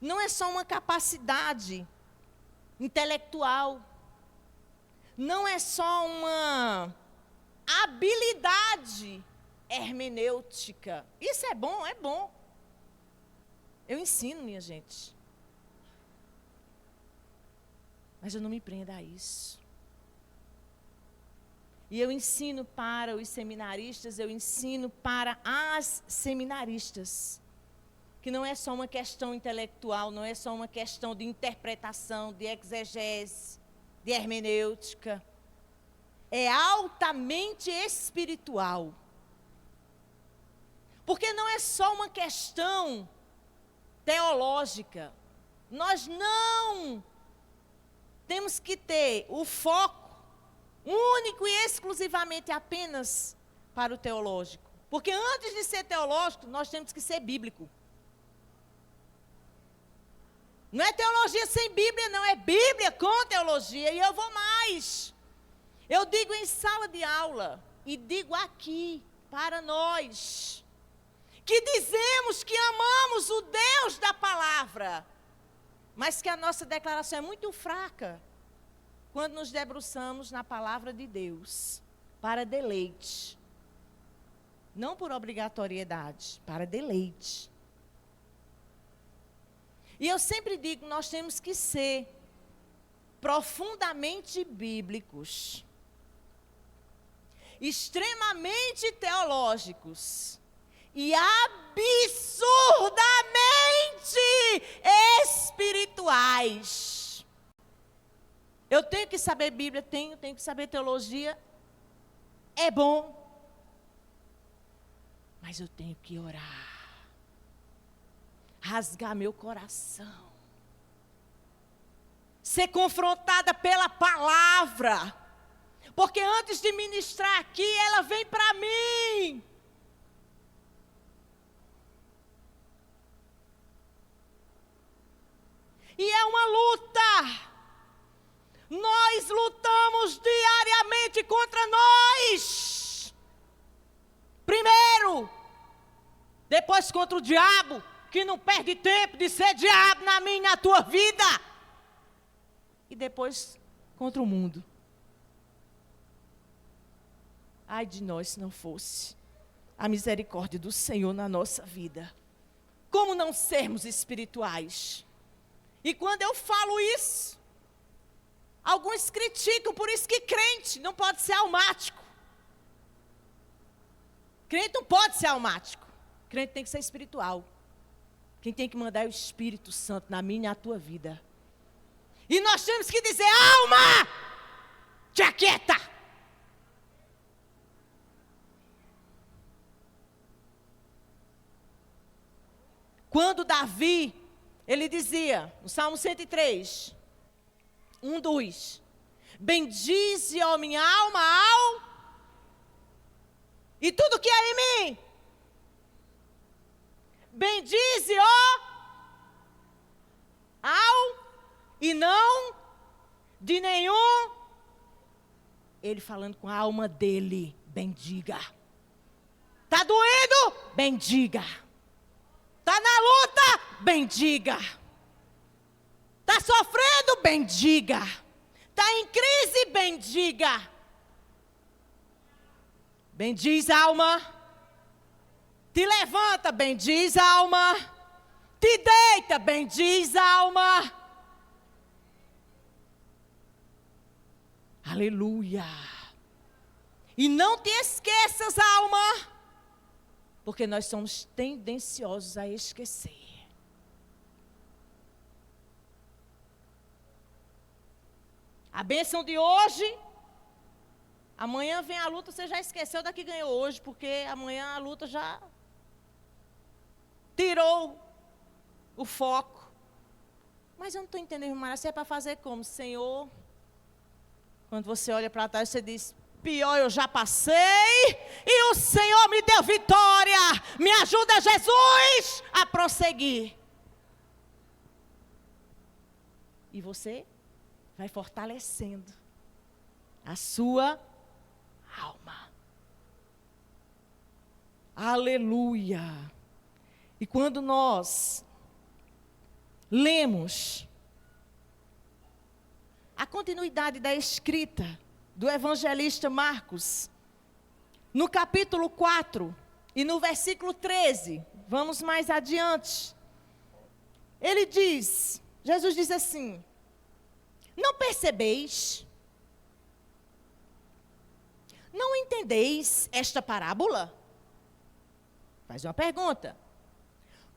Não é só uma capacidade intelectual, não é só uma habilidade hermenêutica. Isso é bom, é bom. Eu ensino, minha gente. Mas eu não me prendo a isso. E eu ensino para os seminaristas, eu ensino para as seminaristas, que não é só uma questão intelectual, não é só uma questão de interpretação, de exegese, de hermenêutica. É altamente espiritual. Porque não é só uma questão teológica. Nós não temos que ter o foco único e exclusivamente apenas para o teológico. Porque antes de ser teológico, nós temos que ser bíblico. Não é teologia sem Bíblia, não. É Bíblia com teologia. E eu vou mais. Eu digo em sala de aula e digo aqui para nós que dizemos que amamos o Deus da palavra, mas que a nossa declaração é muito fraca quando nos debruçamos na palavra de Deus para deleite. Não por obrigatoriedade, para deleite. E eu sempre digo, nós temos que ser profundamente bíblicos, extremamente teológicos e absurdamente espirituais. Eu tenho que saber Bíblia, tenho que saber teologia, é bom, mas eu tenho que orar. Rasgar meu coração, ser confrontada pela palavra, porque antes de ministrar aqui, ela vem para mim. E é uma luta. Nós lutamos diariamente contra nós. Primeiro, depois contra o diabo, que não perde tempo de ser diabo na minha e na tua vida. E depois contra o mundo. Ai de nós se não fosse a misericórdia do Senhor na nossa vida. Como não sermos espirituais? E quando eu falo isso, alguns criticam, por isso que crente não pode ser almático. Crente não pode ser almático. Crente tem que ser espiritual. Quem tem que mandar é o Espírito Santo na minha e na tua vida. E nós temos que dizer, alma, te aquieta. Quando Davi, ele dizia, no Salmo 103, 1:2, bendize, ó minha alma, e tudo que há em mim. Bendize, ó, e não de nenhum. Ele falando com a alma dele, bendiga. Tá doendo? Bendiga. Tá na luta? Bendiga. Tá sofrendo? Bendiga. Tá em crise? Bendiga. Bendiz, alma. Te levanta, bendiz, alma. Te deita, bendiz, alma. Aleluia. E não te esqueças, alma, porque nós somos tendenciosos a esquecer. A bênção de hoje, amanhã vem a luta, você já esqueceu da que ganhou hoje, porque amanhã a luta já tirou o foco. Mas eu não estou entendendo, irmã, se é para fazer como? Senhor, quando você olha para trás, você diz, pior eu já passei, e o Senhor me deu vitória. Me ajuda, Jesus, a prosseguir. E você vai fortalecendo a sua alma. Aleluia. E quando nós lemos a continuidade da escrita do evangelista Marcos, no capítulo 4 e no versículo 13, vamos mais adiante. Ele diz, Jesus diz assim, não percebeis? Não entendeis esta parábola? Faz uma pergunta.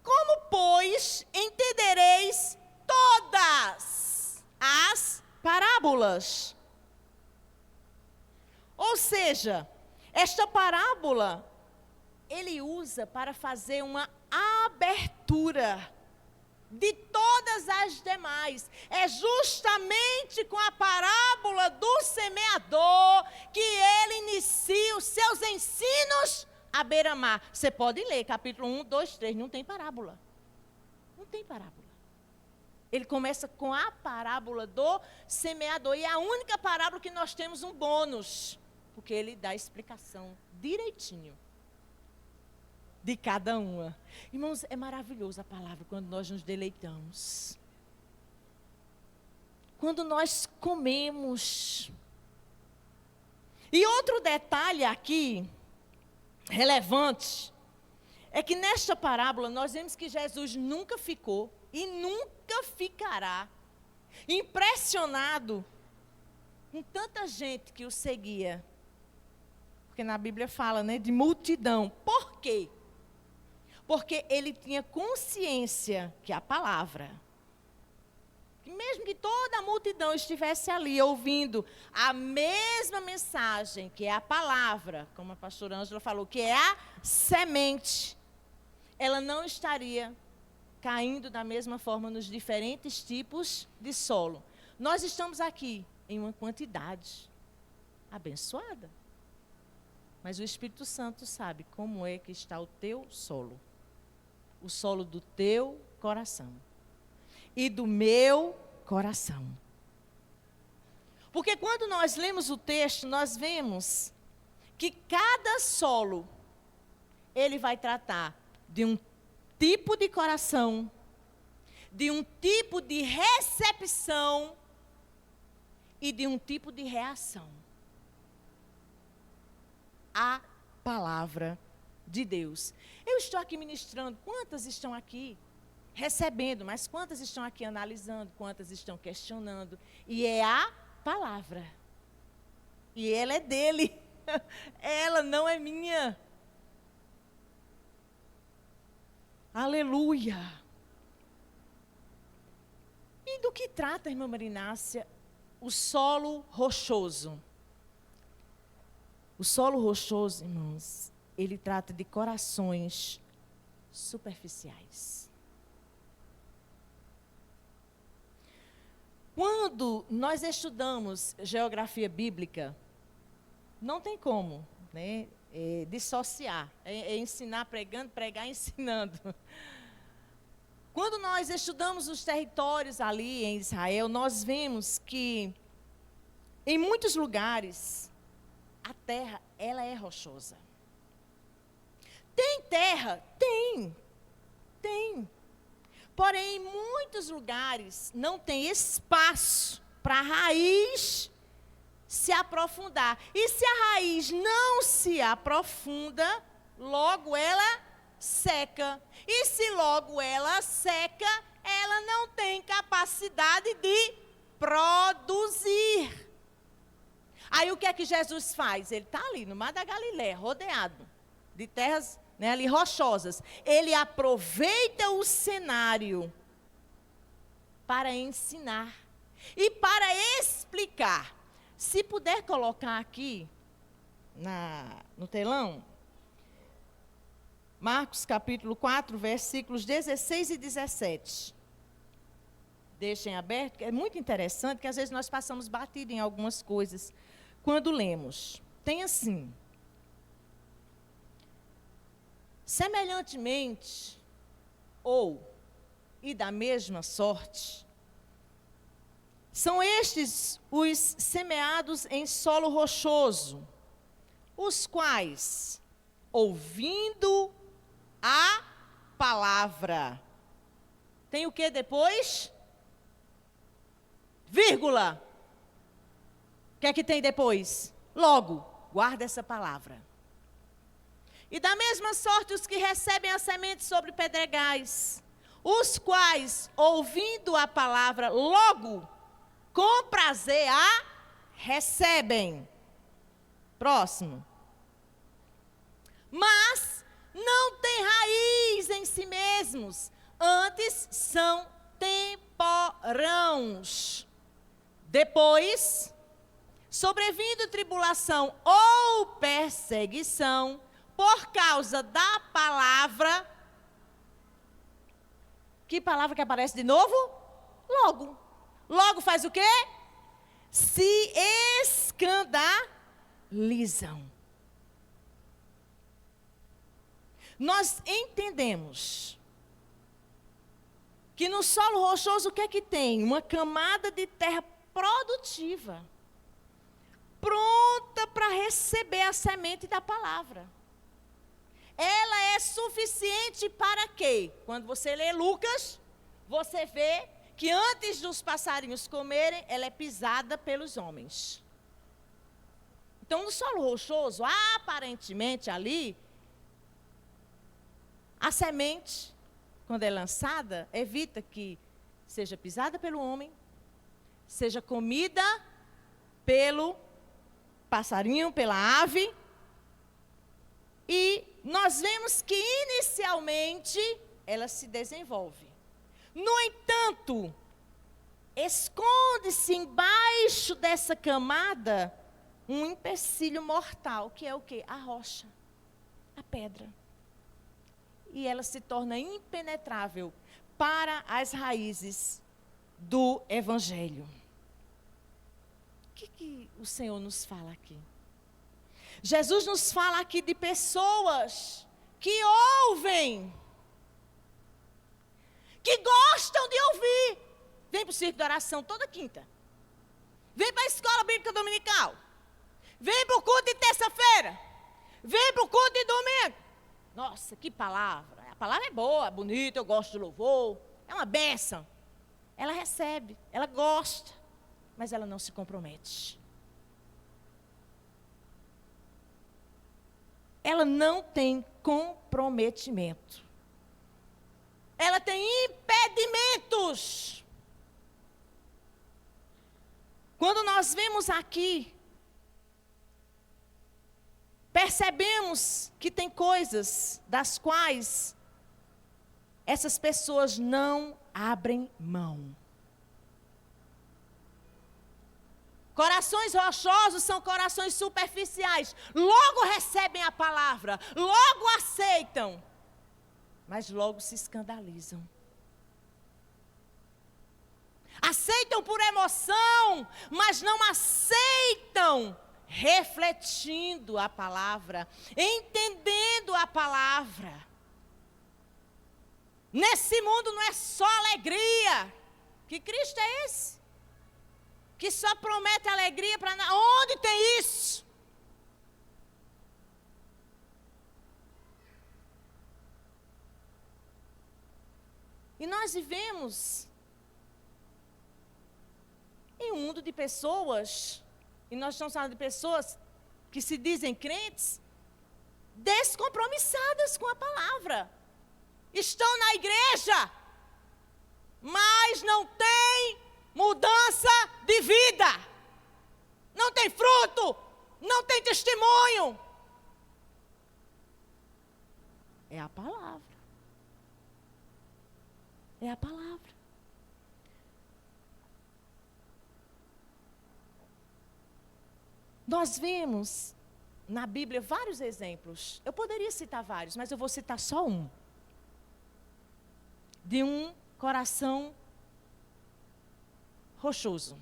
Como, pois, entendereis todas as parábolas? Ou seja, esta parábola, ele usa para fazer uma abertura de todas as demais. É justamente com a parábola do semeador que ele inicia os seus ensinos à beira-mar. Você pode ler, capítulo 1, 2, 3, não tem parábola. Não tem parábola. Ele começa com a parábola do semeador. E é a única parábola que nós temos um bônus. Porque ele dá a explicação direitinho de cada uma. Irmãos, é maravilhoso a palavra quando nós nos deleitamos. Quando nós comemos. E outro detalhe aqui, relevante, é que nesta parábola nós vemos que Jesus nunca ficou e nunca ficará impressionado com tanta gente que o seguia. Porque na Bíblia fala, né, de multidão. Por quê? Porque ele tinha consciência que a palavra, que mesmo que toda a multidão estivesse ali ouvindo a mesma mensagem, que é a palavra, como a pastora Ângela falou, que é a semente, ela não estaria caindo da mesma forma nos diferentes tipos de solo. Nós estamos aqui em uma quantidade abençoada. Mas o Espírito Santo sabe como é que está o teu solo. O solo do teu coração. E do meu coração. Porque quando nós lemos o texto, nós vemos que cada solo, ele vai tratar de um tipo de coração, de um tipo de recepção e de um tipo de reação. A palavra de Deus. Eu estou aqui ministrando, quantas estão aqui recebendo, mas quantas estão aqui analisando, quantas estão questionando? E é a palavra. E ela é dele. Ela não é minha. Aleluia. E do que trata, irmã Marinácia, o solo rochoso? O solo rochoso, irmãos, ele trata de corações superficiais. Quando nós estudamos geografia bíblica, não tem como, né, dissociar. É ensinar pregando, pregar ensinando. Quando nós estudamos os territórios ali em Israel, nós vemos que em muitos lugares a terra, ela é rochosa. Tem terra? Tem. Porém, em muitos lugares não tem espaço para a raiz se aprofundar. E se a raiz não se aprofunda, logo ela seca. E se logo ela seca, ela não tem capacidade de produzir. Aí o que é que Jesus faz? Ele está ali no Mar da Galileia, rodeado de terras, né, ali rochosas. Ele aproveita o cenário para ensinar e para explicar. Se puder colocar aqui no telão, Marcos capítulo 4, versículos 16 e 17. Deixem aberto, que é muito interessante, que às vezes nós passamos batido em algumas coisas quando lemos. Tem assim: semelhantemente, e da mesma sorte, são estes os semeados em solo rochoso, os quais, ouvindo a palavra, tem o que depois? Vírgula. O que é que tem depois? Logo, guarda essa palavra. E da mesma sorte os que recebem a semente sobre pedregais, os quais, ouvindo a palavra, logo, com prazer a recebem. Próximo. Mas não têm raiz em si mesmos, antes são temporãos. Depois, sobrevindo tribulação ou perseguição, por causa da palavra. Que palavra que aparece de novo? Logo. Logo faz o quê? Se escandalizam. Nós entendemos que no solo rochoso o que é que tem? Uma camada de terra produtiva, pronta para receber a semente da palavra. Ela é suficiente para quê? Quando você lê Lucas, você vê que antes dos passarinhos comerem, ela é pisada pelos homens. Então, no solo rochoso, aparentemente ali, a semente, quando é lançada, evita que seja pisada pelo homem, seja comida pelo passarinho, pela ave. E nós vemos que inicialmente ela se desenvolve. No entanto, esconde-se embaixo dessa camada um empecilho mortal, que é o quê? A rocha, a pedra. E ela se torna impenetrável para as raízes do Evangelho. O que o Senhor nos fala aqui? Jesus nos fala aqui de pessoas que ouvem, que gostam de ouvir. Vem para o circo de oração toda quinta. Vem para a escola bíblica dominical. Vem para o culto de terça-feira. Vem para o culto de domingo. Nossa, que palavra. A palavra é boa, bonita, eu gosto de louvor. É uma bênção. Ela recebe, ela gosta, mas ela não se compromete. Ela não tem comprometimento. Ela tem impedimentos. Quando nós vemos aqui, percebemos que tem coisas das quais essas pessoas não abrem mão. Corações rochosos são corações superficiais. Logo recebem a palavra, logo aceitam, mas logo se escandalizam. Aceitam por emoção, mas não aceitam refletindo a palavra, entendendo a palavra. Nesse mundo não é só alegria. Que Cristo é esse? Que só promete alegria para nós. Onde tem isso? E nós vivemos em um mundo de pessoas, e nós estamos falando de pessoas que se dizem crentes, descompromissadas com a palavra. Estão na igreja, mas não tem mudança de vida. Não tem fruto, não tem testemunho. É a palavra. É a palavra. Nós vemos na Bíblia vários exemplos. Eu poderia citar vários, mas eu vou citar só um. De um coração rochoso.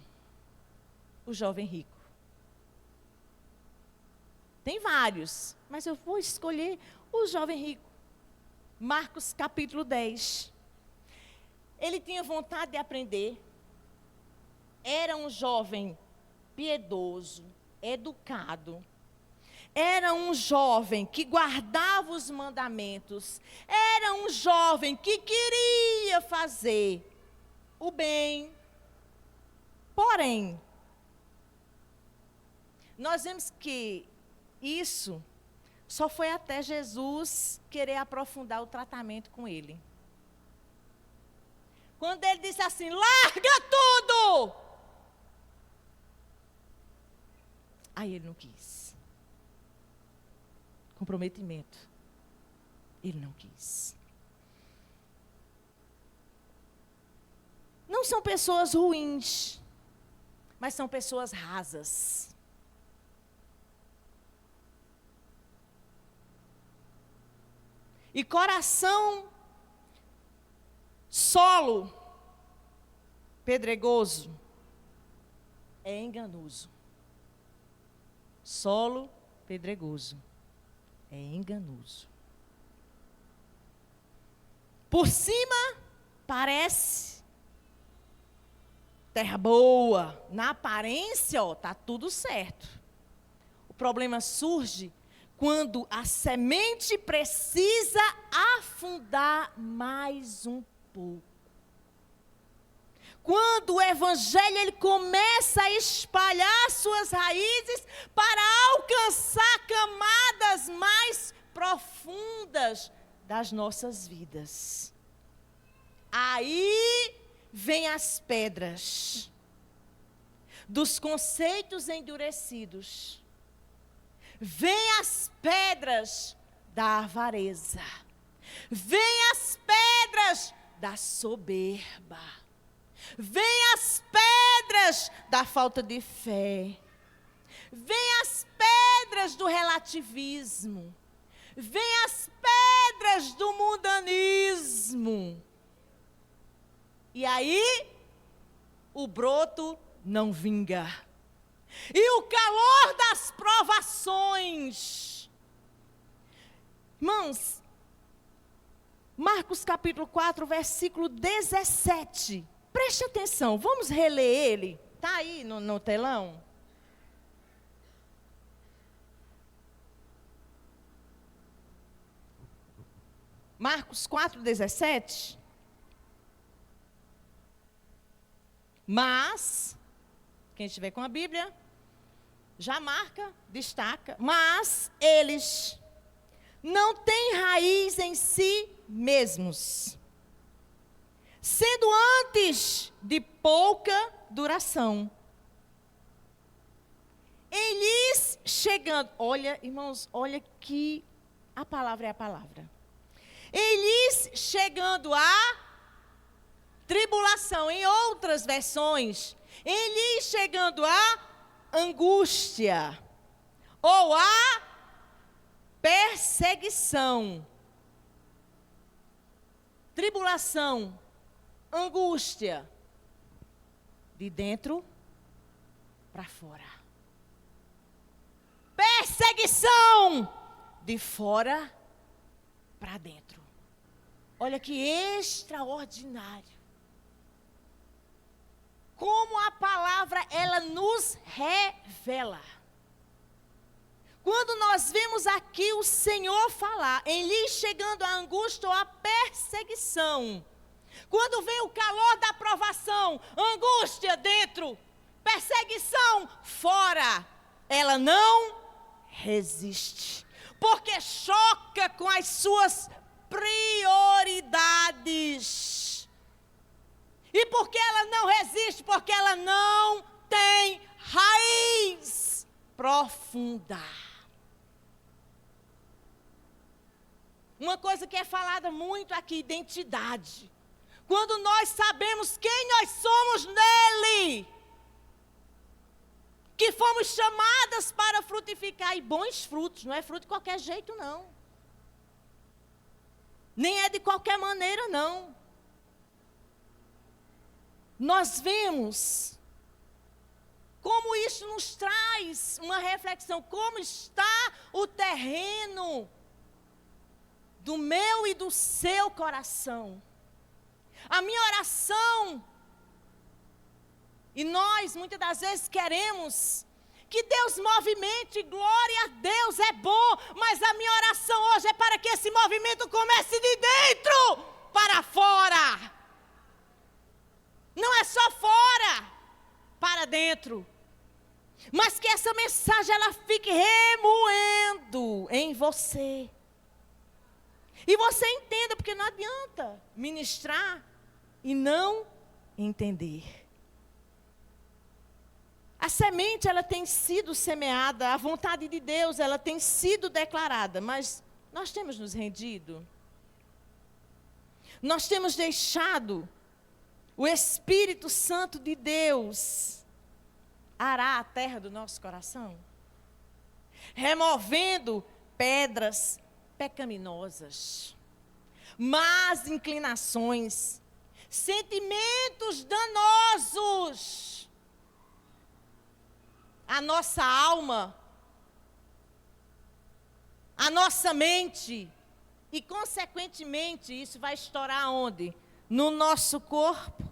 O jovem rico. Tem vários, mas eu vou escolher o jovem rico. Marcos capítulo 10. Ele tinha vontade de aprender. Era um jovem piedoso, educado. Era um jovem que guardava os mandamentos. Era um jovem que queria fazer o bem. Porém, nós vemos que isso só foi até Jesus querer aprofundar o tratamento com ele. Quando ele disse assim, larga tudo! Aí ele não quis. Comprometimento. Ele não quis. Não são pessoas ruins, mas são pessoas rasas. E coração solo, pedregoso, é enganoso. Solo pedregoso é enganoso. Por cima parece terra boa, na aparência, ó, tá tudo certo. O problema surge quando a semente precisa afundar mais um pouco. Quando o evangelho ele começa a espalhar suas raízes para alcançar camadas mais profundas das nossas vidas. Aí vem as pedras dos conceitos endurecidos. Vem as pedras da avareza. Vem as pedras da soberba. Vem as pedras da falta de fé. Vem as pedras do relativismo. Vem as pedras do mundanismo. E aí, o broto não vinga. E o calor das provações. Irmãos, Marcos capítulo 4, versículo 17. Preste atenção, vamos reler ele. Está aí no telão? Marcos 4, 17. Mas, quem estiver com a Bíblia, já marca, destaca. Mas eles não têm raiz em si mesmos, sendo antes de pouca duração. Eles chegando, olha, irmãos, olha que a palavra é a palavra. Eles chegando a tribulação, em outras versões, eles chegando a angústia ou a perseguição. Tribulação, angústia, de dentro para fora. Perseguição, de fora para dentro. Olha que extraordinário. Como a palavra, ela nos revela. Quando nós vemos aqui o Senhor falar, em lhes chegando a angústia ou a perseguição. Quando vem o calor da provação, angústia dentro, perseguição fora, ela não resiste. Porque choca com as suas prioridades. E por que ela não resiste? Porque ela não tem raiz profunda. Uma coisa que é falada muito aqui, identidade. Quando nós sabemos quem nós somos nele, que fomos chamadas para frutificar, e bons frutos, não é fruto de qualquer jeito, não. Nem é de qualquer maneira, não. Nós vemos como isso nos traz uma reflexão, como está o terreno do meu e do seu coração. A minha oração, e nós muitas das vezes queremos que Deus movimente, glória a Deus, é bom, mas a minha oração hoje é para que esse movimento comece de dentro para fora. Não é só fora, para dentro. Mas que essa mensagem ela fique remoendo em você. E você entenda, porque não adianta ministrar e não entender. A semente, ela tem sido semeada, a vontade de Deus, ela tem sido declarada, mas nós temos nos rendido. Nós temos deixado o Espírito Santo de Deus arar a terra do nosso coração, removendo pedras pecaminosas, más inclinações, sentimentos danosos. A nossa alma, a nossa mente, e consequentemente isso vai estourar onde? no nosso corpo.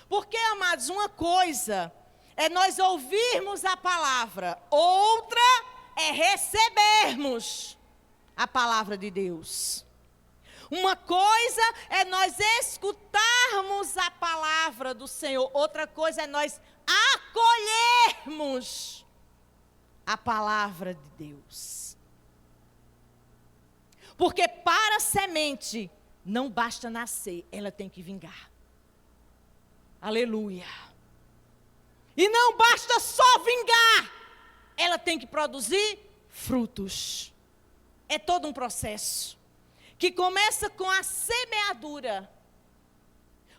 Porque, amados, uma coisa é nós ouvirmos a palavra, outra é recebermos a palavra de Deus. Uma coisa é nós escutarmos a palavra do Senhor, outra coisa é nós acolhermos a palavra de Deus. Porque para a semente não basta nascer, ela tem que vingar. Aleluia. E não basta só vingar, ela tem que produzir frutos. É todo um processo que começa com a semeadura,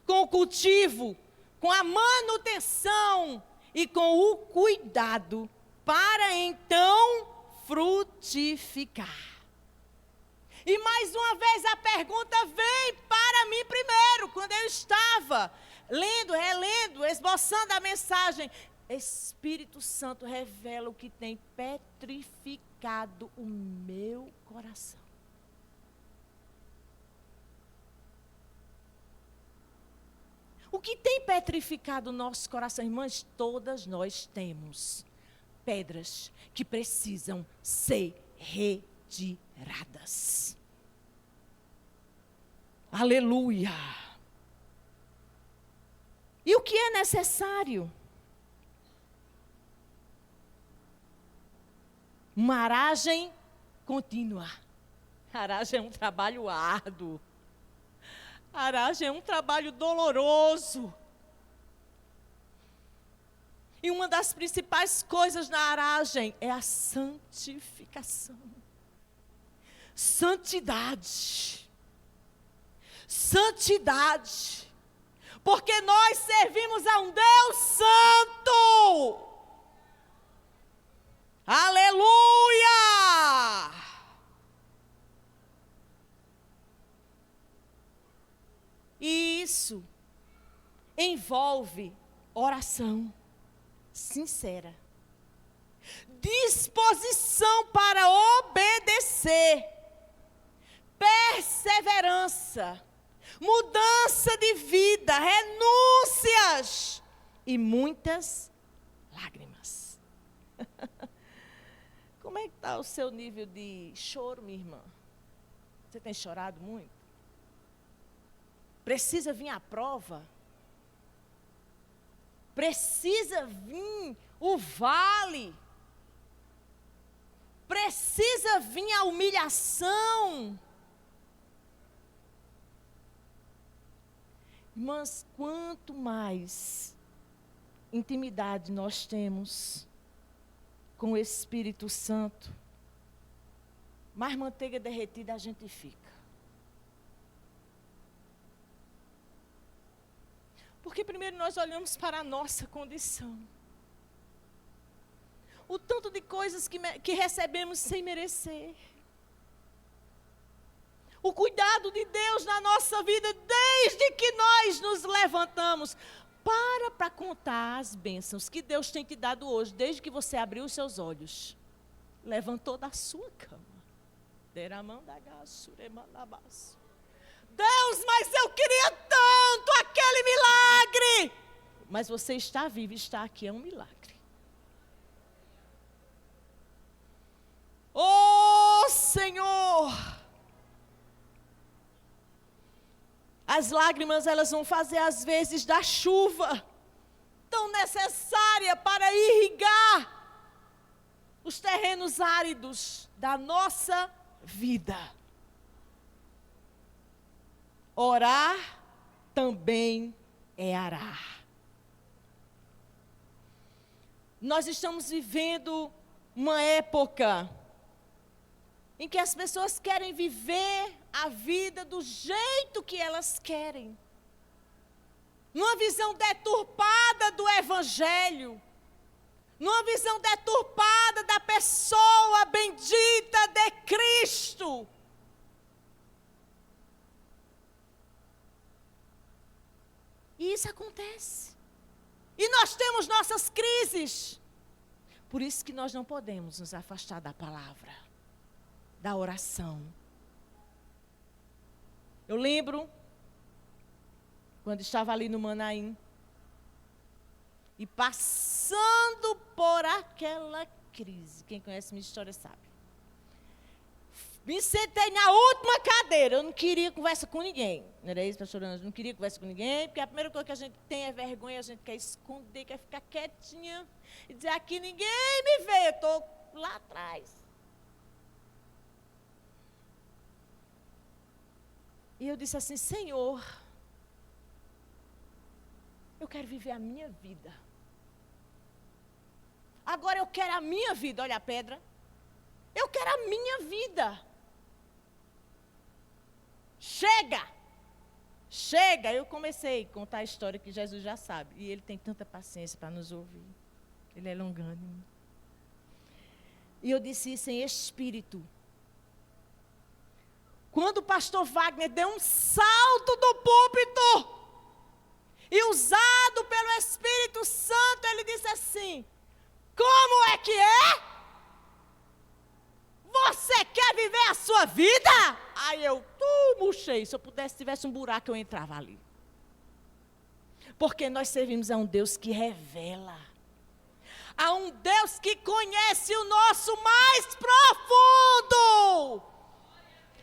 com o cultivo, com a manutenção e com o cuidado, para então frutificar. E mais uma vez a pergunta vem para mim primeiro, quando eu estava lendo, relendo, esboçando a mensagem. Espírito Santo revela o que tem petrificado o meu coração. O que tem petrificado o nosso coração, irmãs? Todas nós temos pedras que precisam ser retiradas. Aleluia! E o que é necessário? Uma aragem contínua. Aragem é um trabalho árduo. Aragem é um trabalho doloroso. E uma das principais coisas na aragem é a santificação. Santidade. Santidade. Porque nós servimos a um Deus santo. Aleluia! E isso envolve oração sincera, disposição para obedecer, perseverança, mudança de vida, renúncias e muitas lágrimas. Como é que está o seu nível de choro, minha irmã? Você tem chorado muito? Precisa vir a prova? Precisa vir o vale? Precisa vir a humilhação? Irmãs, quanto mais intimidade nós temos com o Espírito Santo, mais manteiga derretida a gente fica. Porque primeiro nós olhamos para a nossa condição. O tanto de coisas que recebemos sem merecer. O cuidado de Deus na nossa vida, desde que nós nos levantamos. Para contar as bênçãos que Deus tem te dado hoje, desde que você abriu os seus olhos. Levantou da sua cama. Deus, mas eu queria tanto aquele milagre. Mas você está vivo, está aqui, é um milagre. Oh, Senhor! As lágrimas, elas vão fazer às vezes da chuva tão necessária para irrigar os terrenos áridos da nossa vida. Orar também é arar. Nós estamos vivendo uma época em que as pessoas querem viver a vida do jeito que elas querem. Numa visão deturpada do Evangelho. Numa visão deturpada da pessoa bendita de Cristo. E isso acontece. E nós temos nossas crises. Por isso que nós não podemos nos afastar da palavra, da oração. Eu lembro quando estava ali no Manaim, e passando por aquela crise, quem conhece minha história sabe. Me sentei na última cadeira, eu não queria conversa com ninguém. Não era isso, pastor Ana? Eu não queria conversa com ninguém, porque a primeira coisa que a gente tem é vergonha, a gente quer esconder, quer ficar quietinha e dizer, aqui ninguém me vê, eu estou lá atrás. E eu disse assim, Senhor, eu quero viver a minha vida. Agora eu quero a minha vida, olha a pedra. Eu quero a minha vida. Chega! Chega! Eu comecei a contar a história que Jesus já sabe. E ele tem tanta paciência para nos ouvir. Ele é longânimo. E eu disse isso em espírito. Quando o pastor Wagner deu um salto do púlpito, e usado pelo Espírito Santo, ele disse assim, como é que é? Você quer viver a sua vida? Aí eu murchei. Se eu pudesse, tivesse um buraco, eu entrava ali. Porque nós servimos a um Deus que revela. A um Deus que conhece o nosso mais profundo.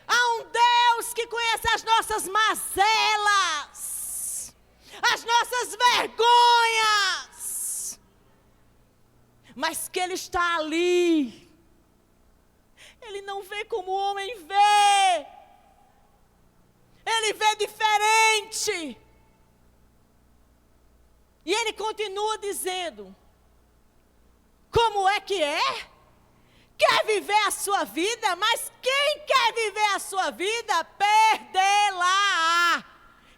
A um Deus que conhece as nossas mazelas. As nossas vergonhas. Mas que Ele está ali. Ele não vê como o homem vê. Ele vê diferente. E ele continua dizendo, como é que é? Quer viver a sua vida, mas quem quer viver a sua vida, perdê-la.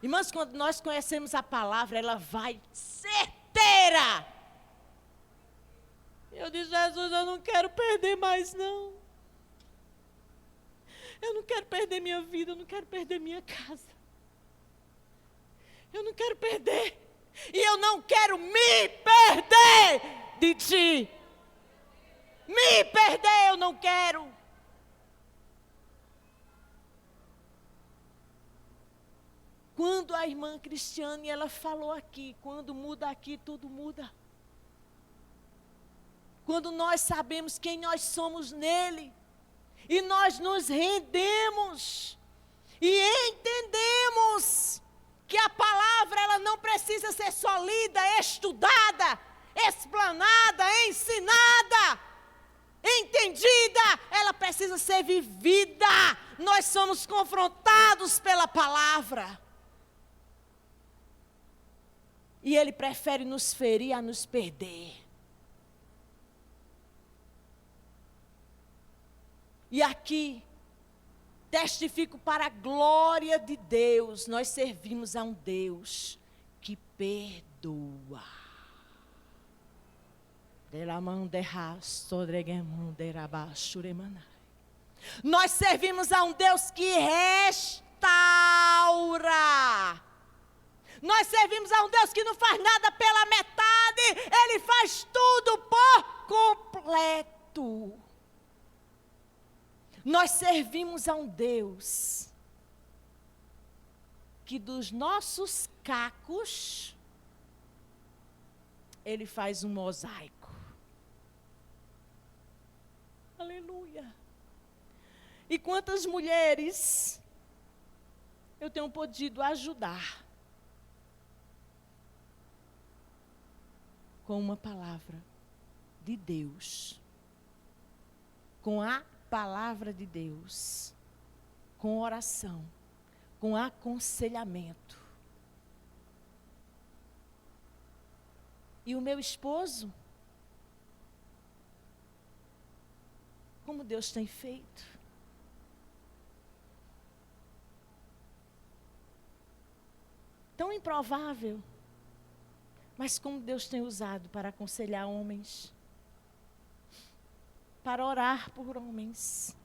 Irmãos, quando nós conhecemos a palavra, ela vai certeira. Eu disse, Jesus, eu não quero perder mais não. Eu não quero perder minha vida, eu não quero perder minha casa. Eu não quero perder. E eu não quero me perder de ti. Me perder eu não quero. Quando a irmã Cristiane, ela falou aqui, quando muda aqui, tudo muda. Quando nós sabemos quem nós somos nele. E nós nos rendemos e entendemos que a palavra ela não precisa ser só lida, estudada, explanada, ensinada, entendida, ela precisa ser vivida. Nós somos confrontados pela palavra. E Ele prefere nos ferir a nos perder. E aqui, testifico para a glória de Deus, nós servimos a um Deus que perdoa. Nós servimos a um Deus que restaura. Nós servimos a um Deus que não faz nada pela metade, Ele faz tudo por completo. Nós servimos a um Deus que dos nossos cacos, Ele faz um mosaico. Aleluia. E quantas mulheres eu tenho podido ajudar com uma palavra de Deus, com a palavra de Deus, com oração, com aconselhamento. E o meu esposo, como Deus tem feito. Tão improvável, mas como Deus tem usado para aconselhar homens, para orar por homens.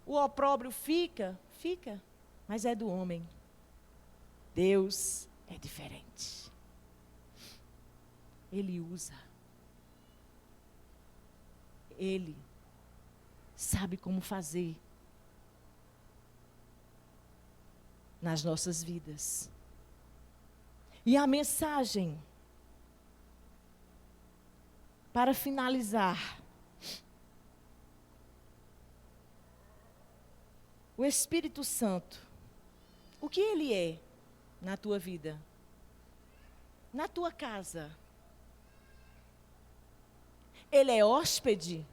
O opróbrio fica, mas é do homem. Deus é diferente. Ele usa. Ele sabe como fazer. nas nossas vidas. E a mensagem, para finalizar, o Espírito Santo, o que ele é na tua vida? Na tua casa? Ele é hóspede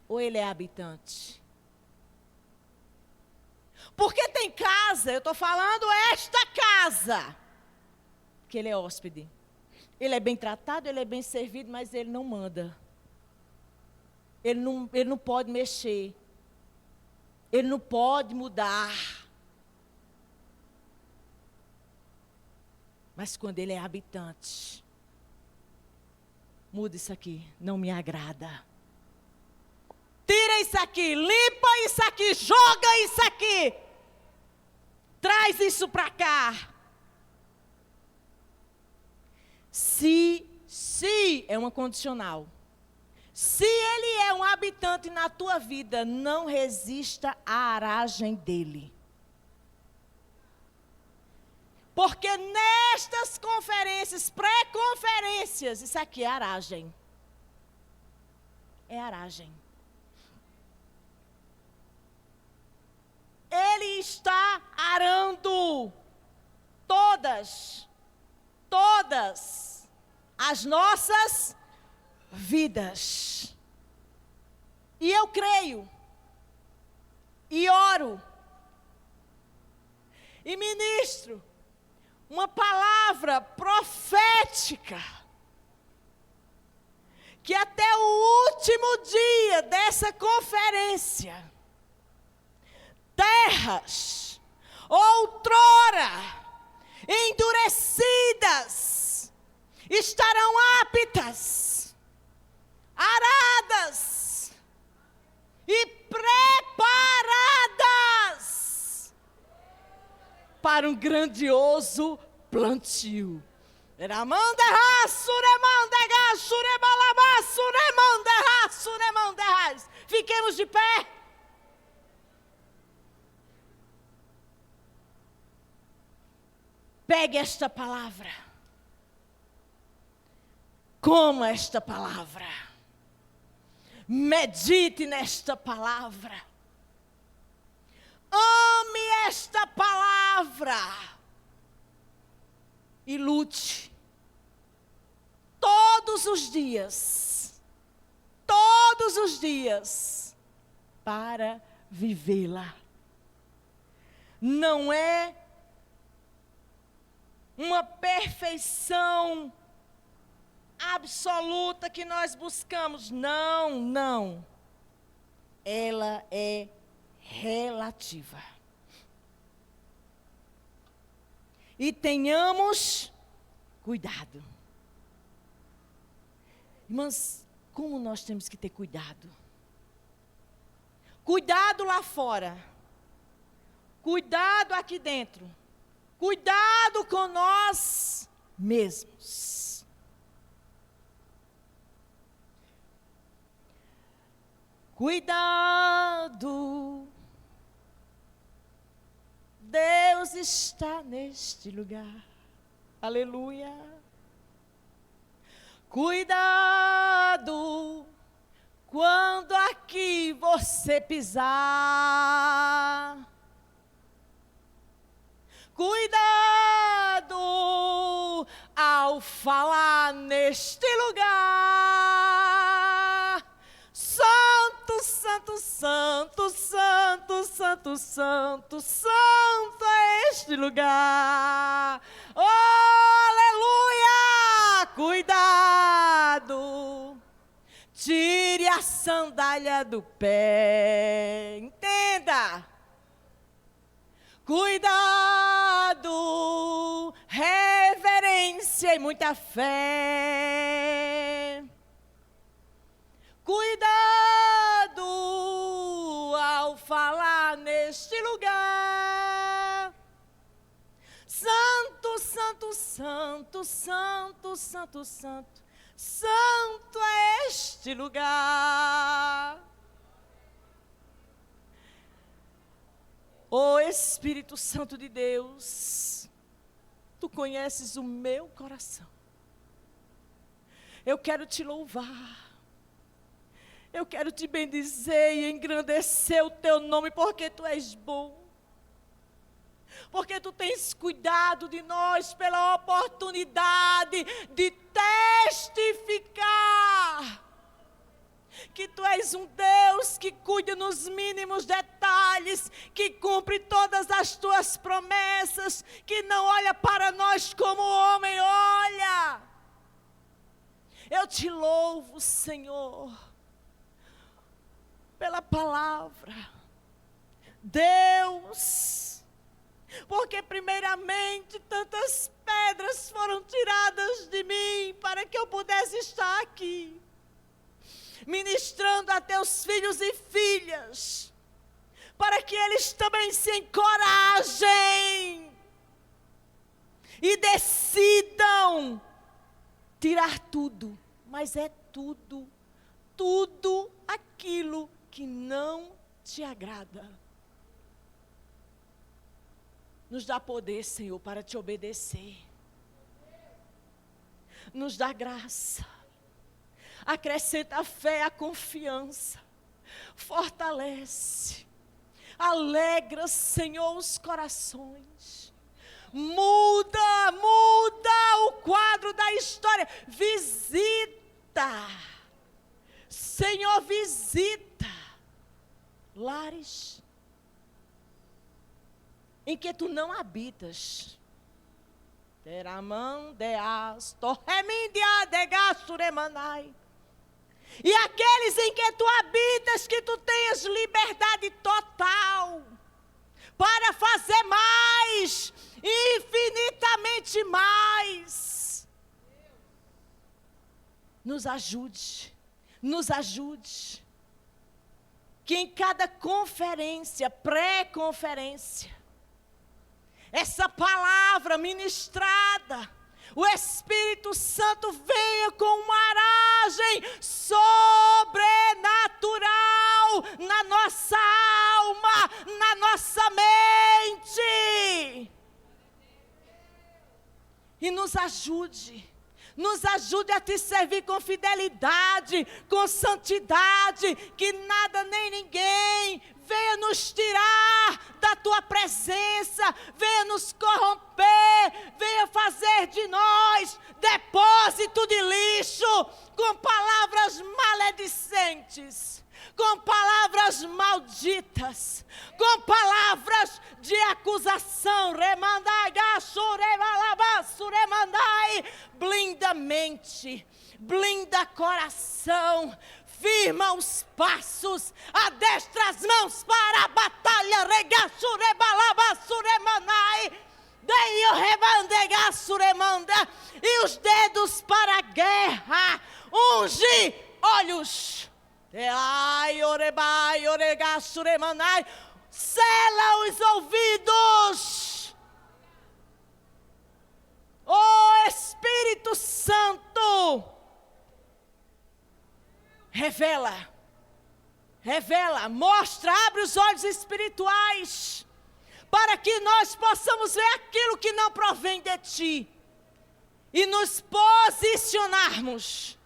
ou ele é habitante? Porque tem casa, eu estou falando esta casa, que ele é hóspede. Ele é bem tratado, ele é bem servido, mas ele não manda. Ele não pode mexer. Ele não pode mudar. Mas quando ele é habitante, muda isso aqui, não me agrada. Tira isso aqui, limpa isso aqui, joga isso aqui. Traz isso para cá. Se é uma condicional. Se ele é um habitante na tua vida, não resista à aragem dele. Porque nestas conferências, pré-conferências, isso aqui é aragem. É aragem. Ele está arando todas as nossas vidas. E eu creio, e oro, e ministro uma palavra profética, que até o último dia dessa conferência, terras outrora endurecidas estarão aptas, aradas e preparadas para um grandioso plantio. Fiquemos de pé. Pegue esta palavra. Coma esta palavra. Medite nesta palavra. Ame esta palavra. E lute. Todos os dias. Todos os dias. Para vivê-la. Não é uma perfeição absoluta que nós buscamos. Não. Ela é relativa. E tenhamos cuidado. Irmãs, como nós temos que ter cuidado? Cuidado lá fora. Cuidado aqui dentro. Cuidado com nós mesmos. Cuidado. Deus está neste lugar. Aleluia. Cuidado quando aqui você pisar. Cuidado ao falar neste lugar. Santo, santo, santo, santo, santo, santo, santo é este lugar. Oh, aleluia! Cuidado. Tire a sandália do pé. Entenda. Cuidado, reverência e muita fé. Cuidado ao falar neste lugar. Santo, santo, santo, santo, santo, santo, santo é este lugar. Ó Espírito Santo de Deus, Tu conheces o meu coração. Eu quero Te louvar. Eu quero Te bendizer e engrandecer o Teu nome, porque Tu és bom. Porque Tu tens cuidado de nós pela oportunidade de testificar que Tu és um Deus que cuida nos mínimos detalhes, que cumpre todas as Tuas promessas, que não olha para nós como o homem olha. Eu Te louvo, Senhor, pela palavra. Deus, porque primeiramente tantas pedras foram tiradas de mim para que eu pudesse estar aqui, ministrando a Teus filhos e filhas, para que eles também se encorajem e decidam tirar tudo, mas é tudo, tudo aquilo que não Te agrada. Nos dá poder, Senhor, para Te obedecer. Nos dá graça. Acrescenta a fé, a confiança. Fortalece. Alegra, Senhor, os corações. Muda o quadro da história. Visita. Senhor, visita lares em que Tu não habitas. E aqueles em que Tu habitas, que Tu tenhas liberdade total para fazer mais, infinitamente mais. Nos ajude, nos ajude. Que em cada conferência, pré-conferência, essa palavra ministrada, o Espírito Santo venha com uma aragem sobrenatural na nossa alma, na nossa mente. E nos ajude a Te servir com fidelidade, com santidade, que nada nem ninguém venha nos tirar da Tua presença, venha nos corromper, venha fazer de nós depósito de lixo, com palavras maledicentes, com palavras malditas, com palavras de acusação. Blinda a mente, blinda coração, firma os passos, adestra as mãos para a batalha. E os dedos para a guerra. Unge olhos. Sela os ouvidos. Oh Espírito Santo, revela, mostra, abre os olhos espirituais, para que nós possamos ver aquilo que não provém de Ti, e nos posicionarmos,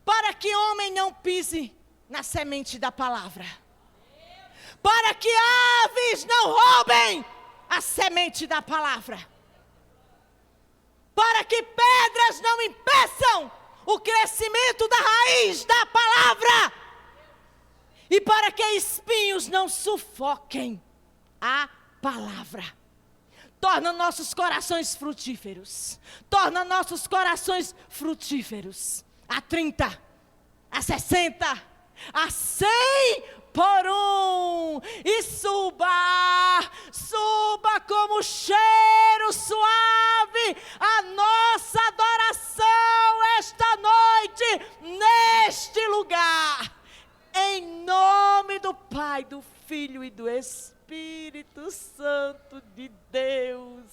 para que homem não pise na semente da palavra, para que aves não roubem a semente da palavra, para que pedras não impeçam o crescimento da raiz da palavra, e para que espinhos não sufoquem a palavra. Torna nossos corações frutíferos, torna nossos corações frutíferos, a 30, a 60, a 100 por um, e suba como cheiro suave a nossa adoração esta noite, neste lugar, em nome do Pai, do Filho e do Espírito Santo de Deus.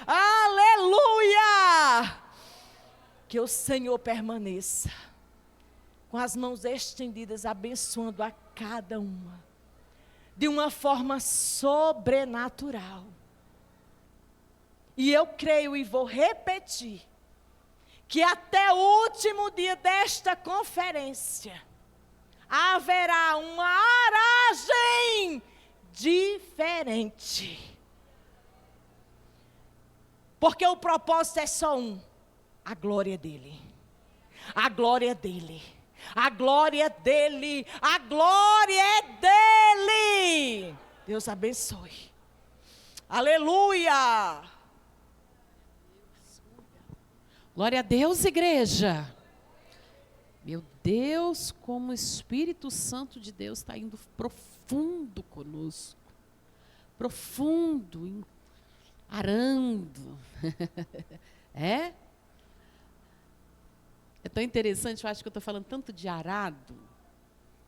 Aleluia! Que o Senhor permaneça com as mãos estendidas, abençoando a cada uma, de uma forma sobrenatural. E eu creio e vou repetir, que até o último dia desta conferência, haverá uma aragem diferente. Porque o propósito é só um: a glória dele. A glória dele. A glória dele. A glória dele. Deus abençoe. Aleluia. Glória a Deus, igreja. Meu Deus, como o Espírito Santo de Deus está indo profundo conosco. Profundo, arando. É? É tão interessante, eu acho que eu estou falando tanto de arado,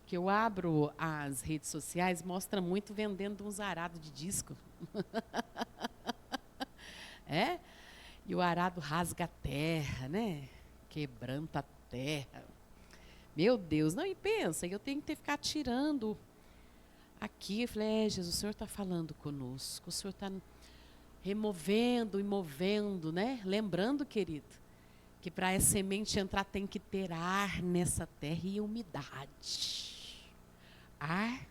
que eu abro as redes sociais, mostra muito vendendo uns arados de disco. É? E o arado rasga a terra, né? Quebranta a terra. Meu Deus, não, e pensa, eu tenho que ficar tirando aqui. Eu falei, Jesus, o Senhor está falando conosco, o Senhor está removendo e movendo, né? Lembrando, querido, que para essa semente entrar tem que ter ar nessa terra e umidade. Ar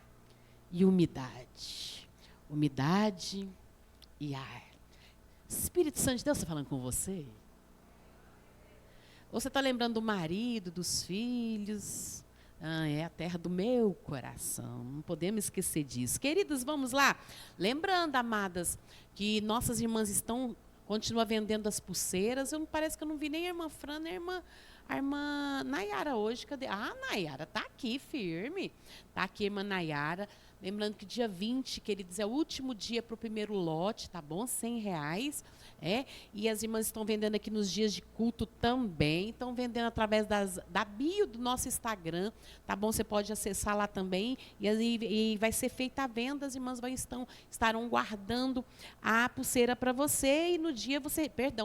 e umidade. Umidade e ar. Espírito Santo de Deus está falando com você? Ou você está lembrando do marido, dos filhos? É a terra do meu coração. Não podemos esquecer disso. Queridas, vamos lá. Lembrando, amadas, que nossas irmãs continuam vendendo as pulseiras. Parece que eu não vi nem a irmã Fran, nem a irmã Nayara hoje. Cadê? Nayara está aqui, firme. Está aqui a irmã Nayara. Lembrando que dia 20, queridos, é o último dia para o primeiro lote, tá bom? R$100. E as irmãs estão vendendo aqui nos dias de culto também. Estão vendendo através da bio do nosso Instagram, tá bom? Você pode acessar lá também. E vai ser feita a venda, as irmãs estarão guardando a pulseira para você. E no dia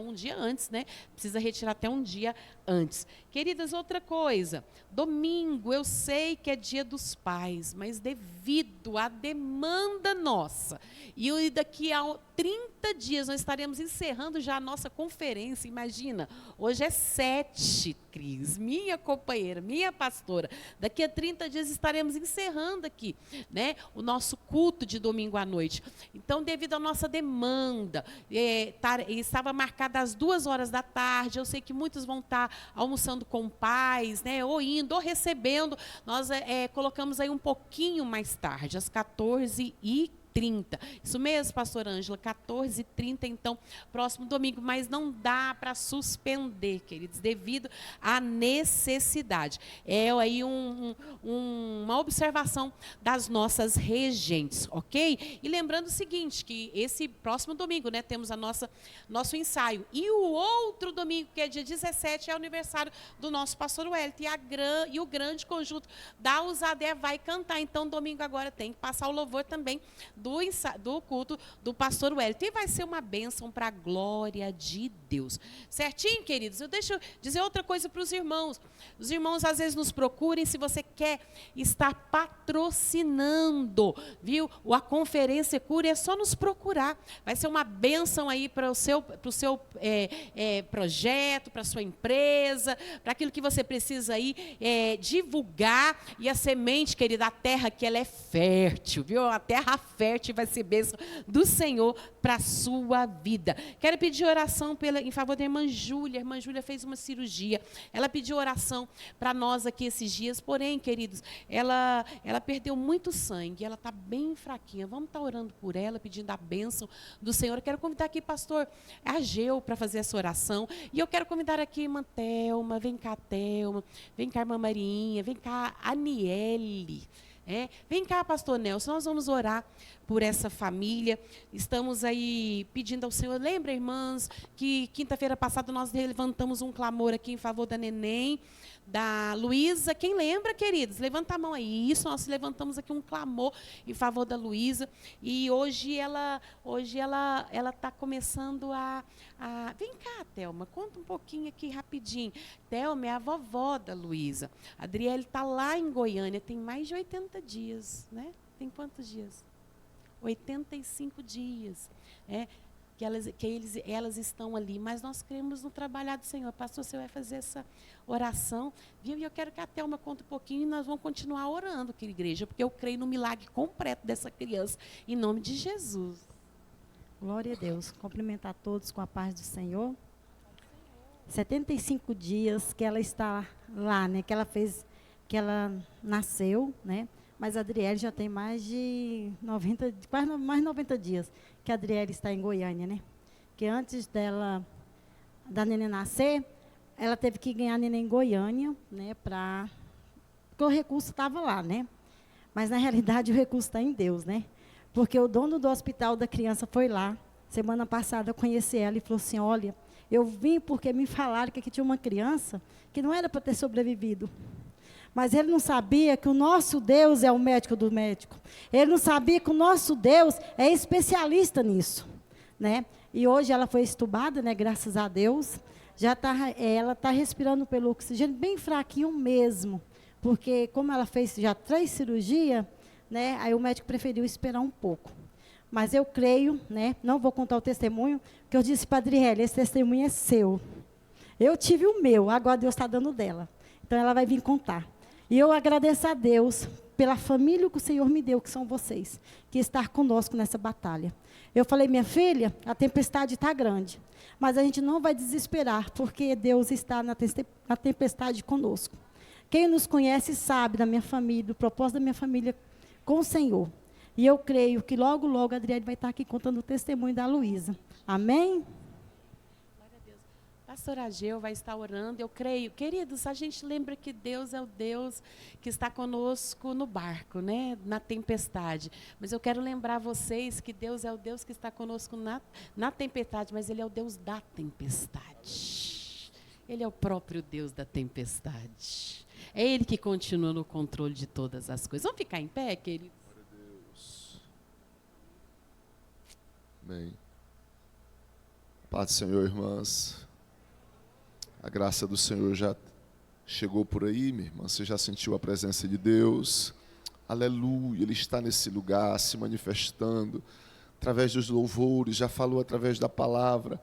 um dia antes, né? Precisa retirar até um dia antes. Queridas, outra coisa. Domingo, eu sei que é dia dos pais, mas devido à demanda nossa, e daqui a 30 dias nós estaremos encerrando já a nossa conferência. Imagina, hoje é 7, Cris, minha companheira, minha pastora. Daqui a 30 dias estaremos encerrando aqui, né, o nosso culto de domingo à noite. Então, devido à nossa demanda, estava marcada às 14h. Eu sei que muitos vão estar almoçando com pais, né, ou indo, ou recebendo. Nós colocamos aí um pouquinho mais tarde, às 14h30. Isso mesmo, pastora Ângela, 14h30, então, próximo domingo, mas não dá para suspender, queridos, devido à necessidade. É aí uma observação das nossas regentes, ok? E lembrando o seguinte, que esse próximo domingo, né, temos nosso ensaio. E o outro domingo, que é dia 17, é o aniversário do nosso pastor Wellington, e o grande conjunto da Usadé vai cantar. Então, domingo agora tem que passar o louvor também do culto do pastor Wellington. E vai ser uma bênção para a glória de Deus. Certinho, queridos? Deixa eu dizer outra coisa para os irmãos. Os irmãos, às vezes, nos procurem se você quer estar patrocinando, viu? A Conferência Cura, é só nos procurar. Vai ser uma bênção aí para o seu projeto, para a sua empresa, para aquilo que você precisa aí divulgar. E a semente, querida, a terra que ela é fértil, viu? A terra fértil vai ser bênção do Senhor para a sua vida. Quero pedir oração em favor da irmã Júlia. A irmã Júlia fez uma cirurgia. Ela pediu oração para nós aqui esses dias. Porém, queridos, ela perdeu muito sangue. Ela está bem fraquinha. Vamos estar orando por ela, pedindo a bênção do Senhor. Eu quero convidar aqui, pastor Ageu, para fazer essa oração. E eu quero convidar aqui a irmã Thelma. Vem cá, Thelma. Vem cá, irmã Marinha. Vem cá, Aniele. Vem cá, pastor Nelson, nós vamos orar por essa família. Estamos aí pedindo ao Senhor. Lembra, irmãs, que quinta-feira passada nós levantamos um clamor aqui em favor da neném, da Luísa. Quem lembra, queridos? Levanta a mão aí. Isso, nós levantamos aqui um clamor em favor da Luísa. E hoje ela está começando a... Vem cá, Thelma, conta um pouquinho aqui rapidinho. Thelma é a vovó da Luísa. A Adriele está lá em Goiânia, tem mais de 80 dias, né? tem quantos dias? 85 dias. Que elas estão ali, mas nós cremos no trabalhar do Senhor. Pastor, você vai fazer essa oração, viu? E eu quero que a Thelma conte um pouquinho e nós vamos continuar orando, querida igreja, porque eu creio no milagre completo dessa criança, em nome de Jesus. Glória a Deus. Cumprimentar todos com a paz do Senhor. 75 dias que ela está lá, né? Que ela nasceu, né? Mas a Adriele já tem mais de 90, quase mais 90 dias que a Adriele está em Goiânia, né? Que antes da neném nascer, ela teve que ganhar a neném em Goiânia, né? Porque o recurso estava lá, né? Mas, na realidade, o recurso está em Deus, né? Porque o dono do hospital da criança foi lá. Semana passada eu conheci ela e falou assim, olha, eu vim porque me falaram que aqui tinha uma criança que não era para ter sobrevivido. Mas ele não sabia que o nosso Deus é o médico do médico. Ele não sabia que o nosso Deus é especialista nisso, né? E hoje ela foi estubada, né? Graças a Deus. Ela está respirando pelo oxigênio bem fraquinho mesmo. Porque como ela fez já 3 cirurgias, né? Aí o médico preferiu esperar um pouco. Mas eu creio, né? Não vou contar o testemunho, porque eu disse para a Adriele, esse testemunho é seu. Eu tive o meu, agora Deus está dando dela. Então ela vai vir contar. E eu agradeço a Deus pela família que o Senhor me deu, que são vocês, que está conosco nessa batalha. Eu falei, minha filha, a tempestade está grande, mas a gente não vai desesperar, porque Deus está na tempestade conosco. Quem nos conhece sabe da minha família, do propósito da minha família com o Senhor. E eu creio que logo, logo a Adriele vai estar aqui contando o testemunho da Luísa. Amém? Pastor Ageu vai estar orando, eu creio. Queridos, a gente lembra que Deus é o Deus que está conosco no barco, né? Na tempestade. Mas eu quero lembrar vocês que Deus é o Deus que está conosco na tempestade, mas Ele é o Deus da tempestade. Ele é o próprio Deus da tempestade. É Ele que continua no controle de todas as coisas. Vamos ficar em pé, queridos? Glória a Deus. Amém. Paz do Senhor, irmãs. A graça do Senhor já chegou por aí, minha irmã. Você já sentiu a presença de Deus? Aleluia, Ele está nesse lugar se manifestando através dos louvores, já falou através da palavra.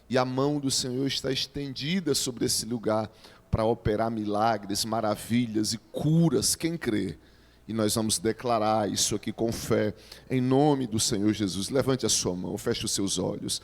E a mão do Senhor está estendida sobre esse lugar para operar milagres, maravilhas e curas. Quem crê? E nós vamos declarar isso aqui com fé, em nome do Senhor Jesus. Levante a sua mão, feche os seus olhos.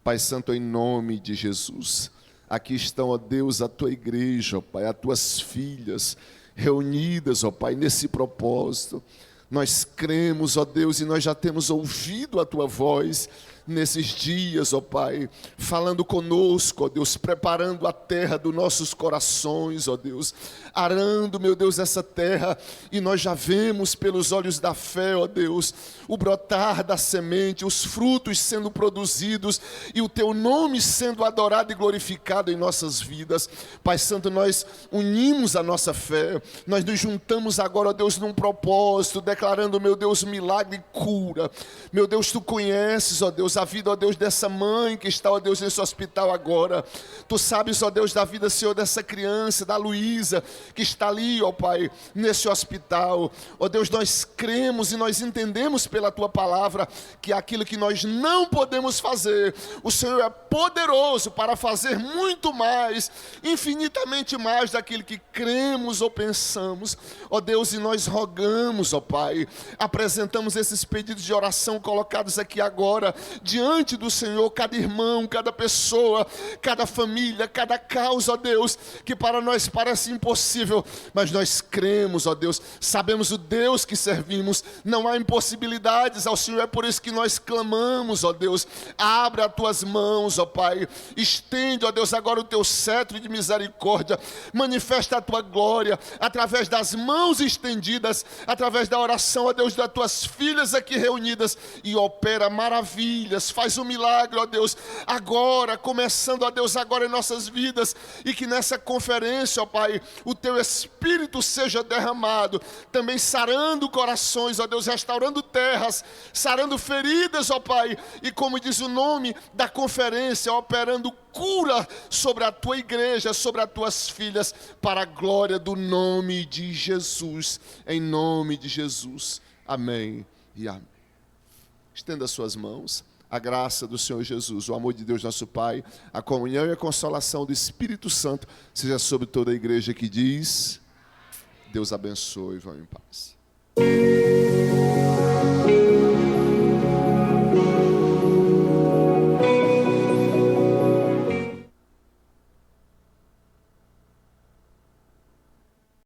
Pai Santo, em nome de Jesus. Aqui estão, ó Deus, a tua igreja, ó Pai, as tuas filhas reunidas, ó Pai, nesse propósito. Nós cremos, ó Deus, e nós já temos ouvido a tua voz nesses dias, ó Pai, falando conosco, ó Deus, preparando a terra dos nossos corações, ó Deus, arando, meu Deus, essa terra, e nós já vemos pelos olhos da fé, ó Deus, o brotar da semente, os frutos sendo produzidos, e o teu nome sendo adorado e glorificado em nossas vidas. Pai Santo, nós unimos a nossa fé, nós nos juntamos agora, ó Deus, num propósito, declarando, meu Deus, milagre e cura. Meu Deus, tu conheces, ó Deus, a vida, ó Deus, dessa mãe que está, ó Deus, nesse hospital agora. Tu sabes, ó Deus, da vida, Senhor, dessa criança, da Luísa, que está ali, ó Pai, nesse hospital. Ó Deus, nós cremos e nós entendemos pela tua palavra que aquilo que nós não podemos fazer, o Senhor é poderoso para fazer muito mais, infinitamente mais daquilo que cremos ou pensamos. Ó Deus, e nós rogamos, ó Pai, apresentamos esses pedidos de oração colocados aqui agora, diante do Senhor, cada irmão, cada pessoa, cada família, cada causa, ó Deus, que para nós parece impossível, mas nós cremos, ó Deus, sabemos o Deus que servimos, não há impossibilidades ao Senhor, é por isso que nós clamamos, ó Deus, abre as tuas mãos, ó Pai, estende, ó Deus, agora o teu cetro de misericórdia, manifesta a tua glória, através das mãos estendidas, através da oração, ó Deus, das tuas filhas aqui reunidas, e opera maravilhas, faz um milagre, ó Deus, agora, começando, ó Deus, agora em nossas vidas, e que nessa conferência, ó Pai, o teu Espírito seja derramado, também sarando corações, ó Deus, restaurando terras, sarando feridas, ó Pai, e como diz o nome da conferência, operando cura sobre a tua igreja, sobre as tuas filhas, para a glória do nome de Jesus, em nome de Jesus. Amém e amém. Estenda suas mãos. A graça do Senhor Jesus, o amor de Deus nosso Pai, a comunhão e a consolação do Espírito Santo seja sobre toda a igreja que diz: Deus abençoe, vão em paz.